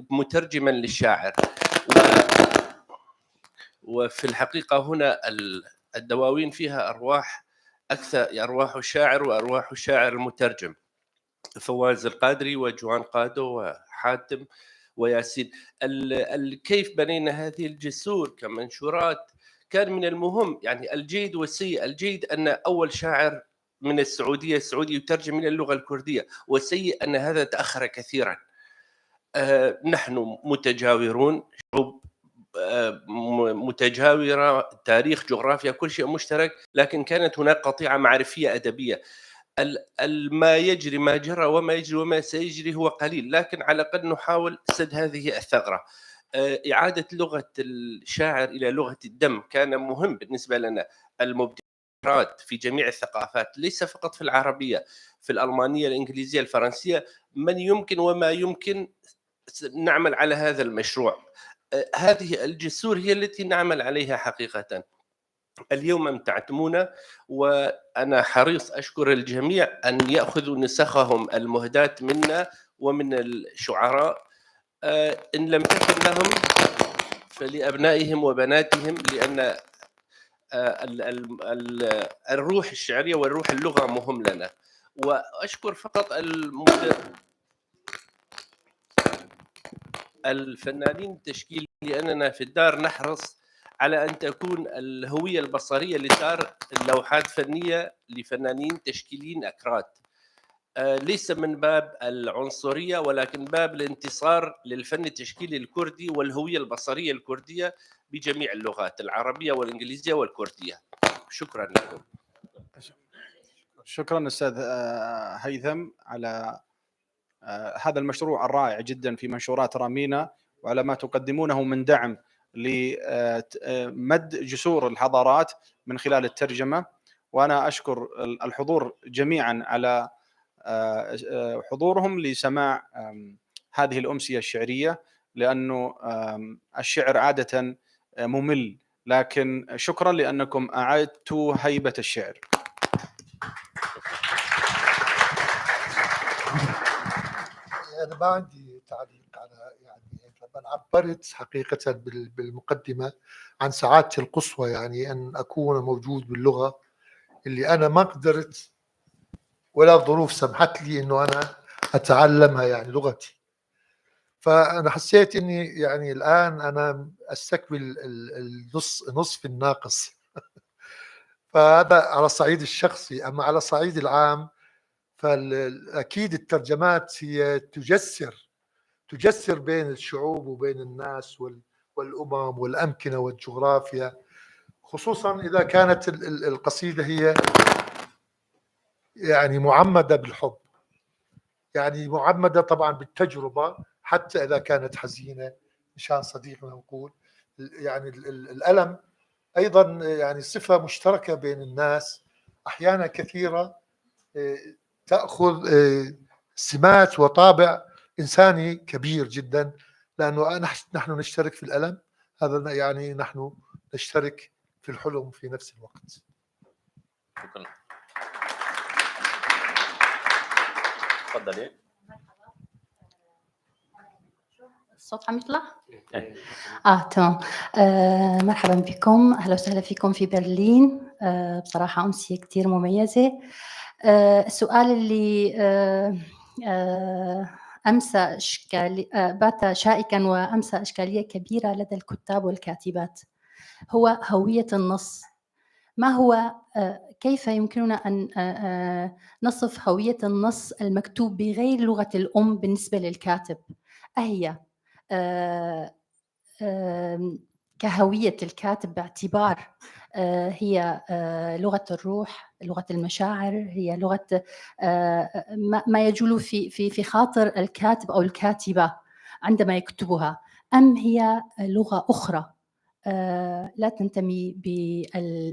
مترجما للشاعر. وفي الحقيقة هنا الدواوين فيها أرواح أكثر، أرواح الشاعر وأرواح الشاعر المترجم، فواز القادري وجوان قادو وحاتم وياسين. كيف بنينا هذه الجسور كمنشورات كان من المهم، يعني الجيد والسيء. الجيد أن أول شاعر من السعودية يترجم من اللغة الكردية، والسيء أن هذا تأخر كثيرا. نحن متجاورون، شعوب متجاورة، تاريخ، جغرافيا، كل شيء مشترك، لكن كانت هناك قطيعة معرفية أدبية. ما يجري، ما جرى وما يجري وما سيجري هو قليل، لكن على الأقل نحاول سد هذه الثغرة. إعادة لغة الشاعر إلى لغة الدم كان مهم بالنسبة لنا. المبتكرات في جميع الثقافات، ليس فقط في العربية، في الألمانية، الإنجليزية، الفرنسية، من يمكن وما يمكن نعمل على هذا المشروع. هذه الجسور هي التي نعمل عليها حقيقة. اليوم امتعتمونا، وأنا حريص أشكر الجميع أن يأخذوا نسخهم المهداة منا ومن الشعراء، إن لم تكن لهم فلأبنائهم وبناتهم، لأن الروح الشعرية والروح اللغة مهم لنا. وأشكر فقط الفنانين التشكيل، لأننا في الدار نحرص على أن تكون الهوية البصرية لدار اللوحات فنية لفنانين تشكيليين أكراد. ليس من باب العنصرية ولكن باب الانتصار للفن التشكيلي الكردي والهوية البصرية الكردية بجميع اللغات العربية والإنجليزية والكردية. شكرا لكم. شكرا أستاذ هيثم على هذا المشروع الرائع جدا في منشورات رامينا، وعلى ما تقدمونه من دعم لمد جسور الحضارات من خلال الترجمة. وأنا أشكر الحضور جميعا على حضورهم لسماع هذه الأمسية الشعرية، لأنه الشعر عادة ممل، لكن شكرا لأنكم أعدتوا هيبة الشعر. أنا ما عندي تعليق على يعني لما عبرت حقيقة بالمقدمة عن سعادتي القصوى، يعني أن أكون موجود باللغة اللي أنا ما قدرت ولا الظروف سمحت لي إنه أنا أتعلمها، يعني لغتي. فأنا حسيت إني يعني الآن أنا أستكمل النصف الناقص. فهذا على الصعيد الشخصي. أما على الصعيد العام فأكيد الترجمات هي تجسر بين الشعوب وبين الناس والأمم والأمكنة والجغرافيا، خصوصا إذا كانت القصيدة هي يعني معمدة بالحب، يعني معمدة طبعا بالتجربة، حتى إذا كانت حزينة مشان صديقنا نقول يعني الألم أيضا يعني صفة مشتركة بين الناس، أحيانا كثيرة تأخذ سمات وطابع إنساني كبير جدا، لأنه نحن نشترك في الألم، هذا يعني نحن نشترك في الحلم في نفس الوقت. شكرا. تفضلي. الصوت عم يطلع؟ تمام. مرحبا بكم، اهلا وسهلا فيكم في برلين. بصراحه امسيه كثير مميزه. السؤال اللي امسى بات شائكا وامسى اشكاليه كبيره لدى الكتاب والكاتبات هو هويه النص. ما هو كيف يمكننا ان نصف هويه النص المكتوب بغير لغه الام بالنسبه للكاتب؟ أهي كهوية الكاتب باعتبار هي لغة الروح، لغة المشاعر، هي لغة ما يجول في خاطر الكاتب أو الكاتبة عندما يكتبها، أم هي لغة أخرى لا تنتمي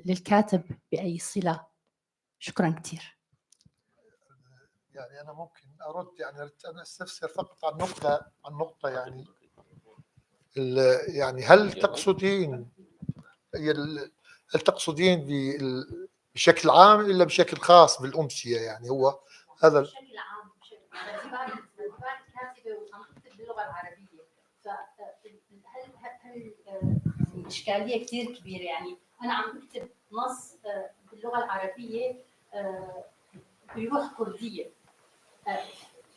للكاتب بأي صلة؟ شكرا كثير. يعني أنا ممكن أرد، يعني أنا أستفسر فقط عن نقطة يعني هل تقصدين بشكل عام إلا بشكل خاص بالأمسية؟ يعني هو هذا بشكل عام، باعتبار كاتبة وعم تكتب باللغة العربية، هل إشكالية كثير كبيرة؟ يعني أنا عم بكتب نص باللغة العربية بروح كردية،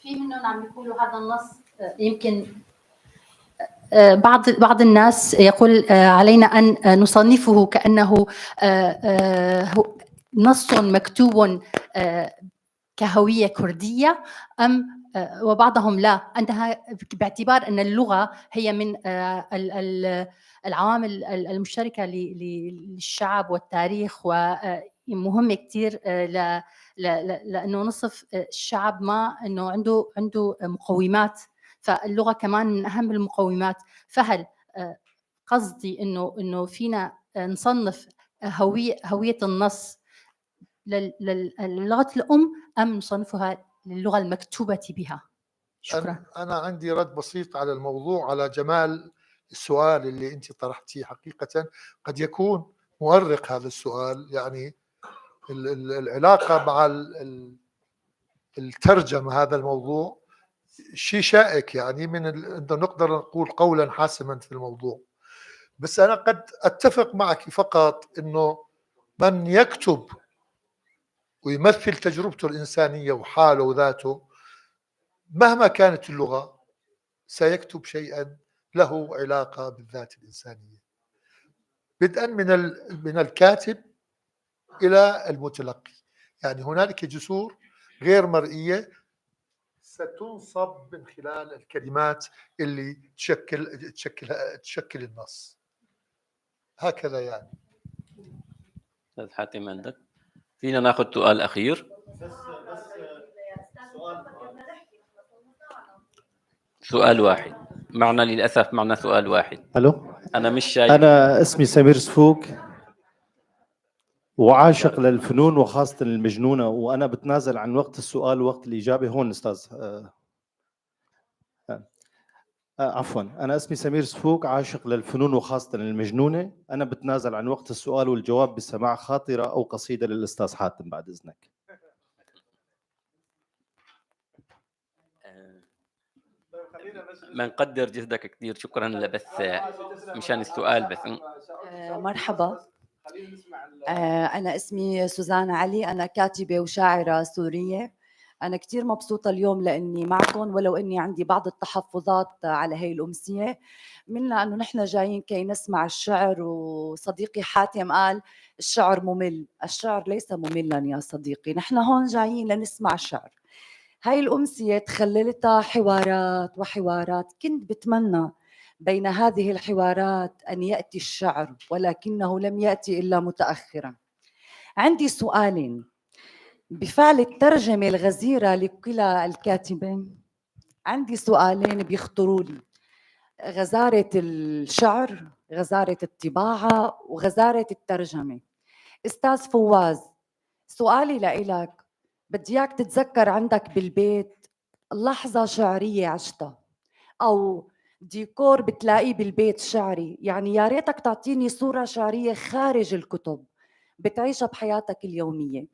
في منهم عم بيقولوا هذا النص يمكن بعض الناس يقول علينا أن نصنفه كأنه نص مكتوب كهوية كردية، أم وبعضهم لا، أنها باعتبار أن اللغة هي من العوامل المشتركة للشعب والتاريخ، ومهمة كتير لأنه نصف الشعب ما أنه عنده مقومات، فاللغة كمان من أهم المقومات. فهل قصدي إنه فينا نصنف هوية النص للغة الأم أم نصنفها للغة المكتوبة بها؟ شكرا. أنا عندي رد بسيط على الموضوع، على جمال السؤال اللي أنت طرحتيه. حقيقة قد يكون مؤرق هذا السؤال، يعني العلاقة مع الترجمة هذا الموضوع شيء شائك، يعني أنه نقدر نقول قولا حاسما في الموضوع. بس أنا قد أتفق معك فقط أنه من يكتب ويمثل تجربته الإنسانية وحاله وذاته مهما كانت اللغة سيكتب شيئا له علاقة بالذات الإنسانية، بدءا من الكاتب إلى المتلقي. يعني هنالك جسور غير مرئية ستنصب من خلال الكلمات اللي تشكل النص. هكذا يعني. استاذ حاتم عندك؟ فينا ناخذ سؤال اخير؟ سؤال واحد معنا، للاسف معنا سؤال واحد. الو، انا مش شايف. انا اسمي سمير سفوك وعاشق للفنون وخاصة المجنونة، وأنا بتنازل عن وقت السؤال ووقت الإجابة. هون أستاذ عفوا، أنا اسمي سمير سفوك، عاشق للفنون وخاصة المجنونة. أنا بتنازل عن وقت السؤال والجواب بسماع خاطرة أو قصيدة للأستاذ حاتم بعد إذنك. بنقدر جهدك كثير، شكرا. بس مشان السؤال بس. مرحبا، أنا اسمي سوزان علي، أنا كاتبة وشاعرة سورية. أنا كتير مبسوطة اليوم لأني معكم، ولو أني عندي بعض التحفظات على هاي الأمسية، منها أنه نحن جايين كي نسمع الشعر، وصديقي حاتم قال الشعر ممل. الشعر ليس مملا يا صديقي، نحن هون جايين لنسمع شعر. هاي الأمسية تخللتها حوارات وحوارات، كنت بتمنى بين هذه الحوارات أن يأتي الشعر، ولكنه لم يأتي إلا متأخرا. عندي سؤالين بفعل الترجمة الغزيرة لكلا الكاتبين. عندي سؤالين بيخطروا لي: غزارة الشعر، غزارة الطباعة، وغزارة الترجمة. أستاذ فواز، سؤالي لإلك، بدي اياك تتذكر عندك بالبيت لحظة شعرية عشتها أو ديكور بتلاقيه بالبيت شعري، يعني يا ريتك تعطيني صورة شعرية خارج الكتب بتعيشها بحياتك اليومية.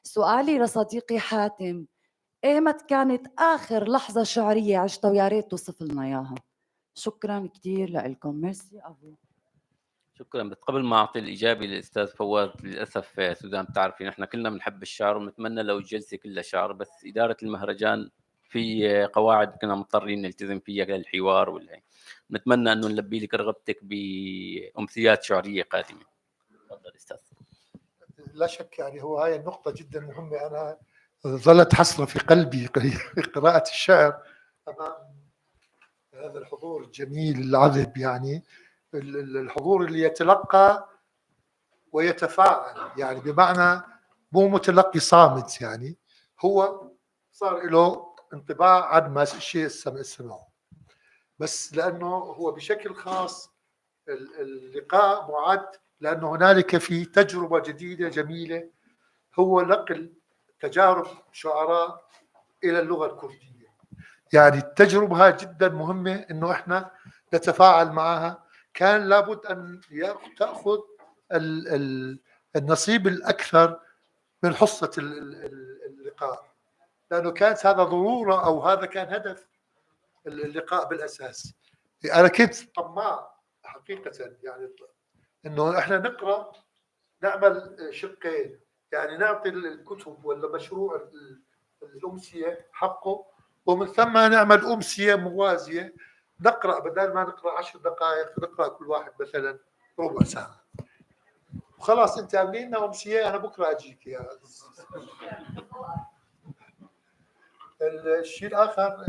سؤالي لصديقي حاتم: ايمت كانت آخر لحظة شعرية عشتها ويا ريت توصف لنا إياها؟ شكرا كتير لكم. ميرسي أبو. شكرا. بس قبل ما اعطي الاجابه للاستاذ فواز، للاسف سوزان بتعرفي نحن كلنا بنحب الشعر ونتمنى لو الجلسه كلها شعر، بس اداره المهرجان في قواعد كنا مضطرين نلتزم فيها للحوار والهي. نتمنى انه نلبي لك رغبتك بامسيات شعريه قادمه. تفضل استاذ. لا شك، يعني هو هاي النقطة جدا مهمة. أنا ظلت حسرة في قلبي قراءة الشعر أمام هذا الحضور الجميل العذب، يعني الحضور اللي يتلقى ويتفاعل، يعني بمعنى مو متلقي صامت، يعني هو صار له انطباع عن ما الشيء سمعه. بس لأنه هو بشكل خاص اللقاء معد لأنه هنالك في تجربة جديدة جميلة، هو نقل تجارب شعراء إلى اللغة الكردية. يعني التجربة هاي جدا مهمة إنه إحنا نتفاعل معها. كان لابد أن تأخذ النصيب الأكثر من حصة اللقاء، لأنه كانت هذا ضرورة أو هذا كان هدف اللقاء بالأساس. أنا كنت طماع حقيقة، يعني إنه إحنا نقرأ، نعمل شقين، يعني نعطي الكتب ولا مشروع الأمسية حقه، ومن ثم نعمل أمسية موازية نقرأ، بدل ما نقرأ 10 دقائق نقرأ كل واحد مثلا ربع ساعة وخلاص. أنت عاملين لنا أمسية، أنا بكرة أجيك يا الشيء الآخر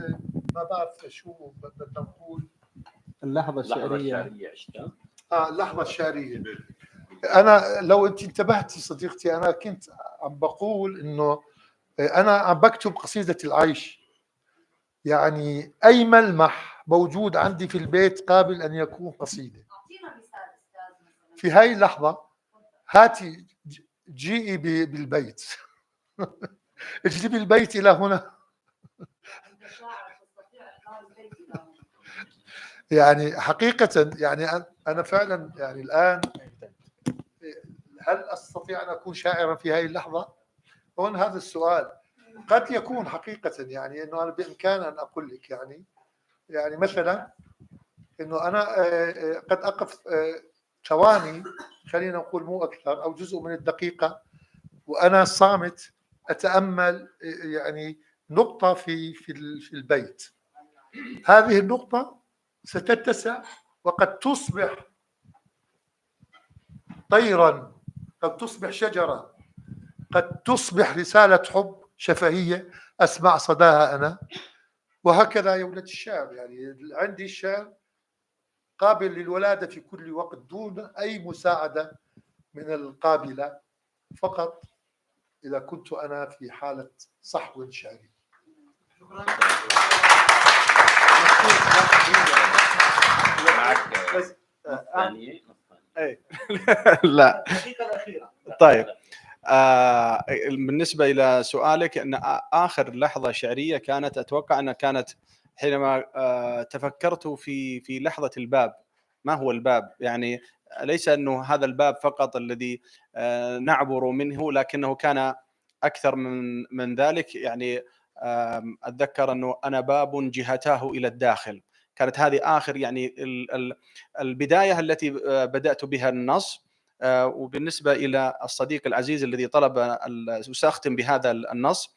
ما بعرف شو بدنا نقول. اللحظة الشعرية عشتها. اللحظة الشعرية. أنا لو أنت انتبهتي صديقتي، أنا كنت عم بقول إنه أنا عم بكتب قصيدة العيش، يعني أي ملمح موجود عندي في البيت قابل أن يكون قصيدة. في هاي اللحظة هاتي جيئي بالبيت اجلبي البيت إلى هنا. يعني حقيقة يعني أنا فعلا يعني الآن هل أستطيع أن أكون شاعرا في هذه اللحظة؟ هون هذا السؤال. قد يكون حقيقة، يعني إنه أنا بإمكان أن أقول لك، يعني مثلا إنه أنا قد أقف ثواني، خلينا نقول مو أكثر، أو جزء من الدقيقة وأنا صامت أتأمل يعني نقطة في البيت. هذه النقطة ستتسع وقد تصبح طيرا، قد تصبح شجرة، قد تصبح رسالة حب شفهية أسمع صداها أنا. وهكذا يا ولد الشعر، يعني عندي الشعر قابل للولادة في كل وقت دون أي مساعدة من القابلة، فقط إذا كنت أنا في حالة صحو شعري. بس لا الدقيقة الأخيرة. طيب بالنسبة إلى سؤالك، أن آخر لحظة شعرية كانت أتوقع أنها كانت حينما تفكرت في لحظة الباب. ما هو الباب؟ يعني ليس أنه هذا الباب فقط الذي نعبر منه، لكنه كان أكثر من ذلك. يعني أتذكر أنه أنا باب جهتاه إلى الداخل. كانت هذه آخر يعني البداية التي بدأت بها النص. وبالنسبة إلى الصديق العزيز الذي طلب، سأختم بهذا النص.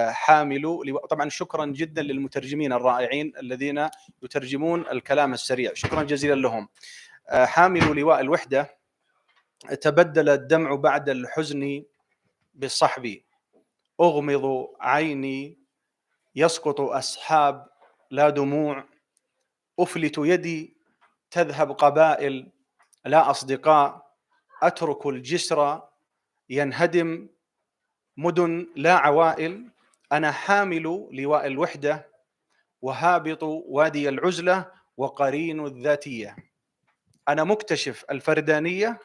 حامل طبعا شكرا جدا للمترجمين الرائعين الذين يترجمون الكلام السريع، شكرا جزيلا لهم. حامل لواء الوحدة. تبدل الدمع بعد الحزن بالصحب، أغمض عيني يسقط أسحاب لا دموع، أفلت يدي تذهب قبائل لا أصدقاء، أترك الجسر ينهدم مدن لا عوائل، أنا حامل لواء الوحدة وهابط وادي العزلة وقرين الذاتية، أنا مكتشف الفردانية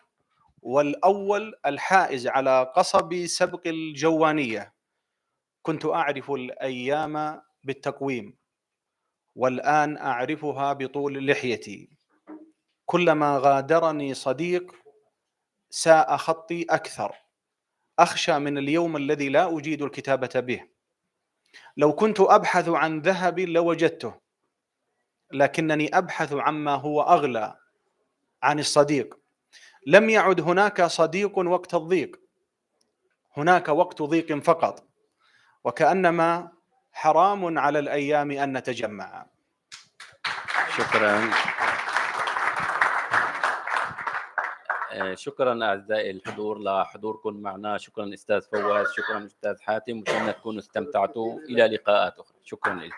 والأول الحائز على قصب سبق الجوانية، كنت أعرف الأيام بالتقويم والآن أعرفها بطول لحيتي، كلما غادرني صديق ساء خطي أكثر، أخشى من اليوم الذي لا أجيد الكتابة به، لو كنت أبحث عن ذهب لوجدته، لكنني أبحث عما هو أغلى، عن الصديق. لم يعد هناك صديق وقت الضيق، هناك وقت ضيق فقط، وكأنما حرام على الأيام أن نتجمع. شكرا. شكرا أعزائي الحضور لحضوركم معنا. شكرا أستاذ فواز، شكرا أستاذ حاتم، وأتمنى تكونوا استمتعتوا. إلى لقاءات أخرى. شكرا لكم.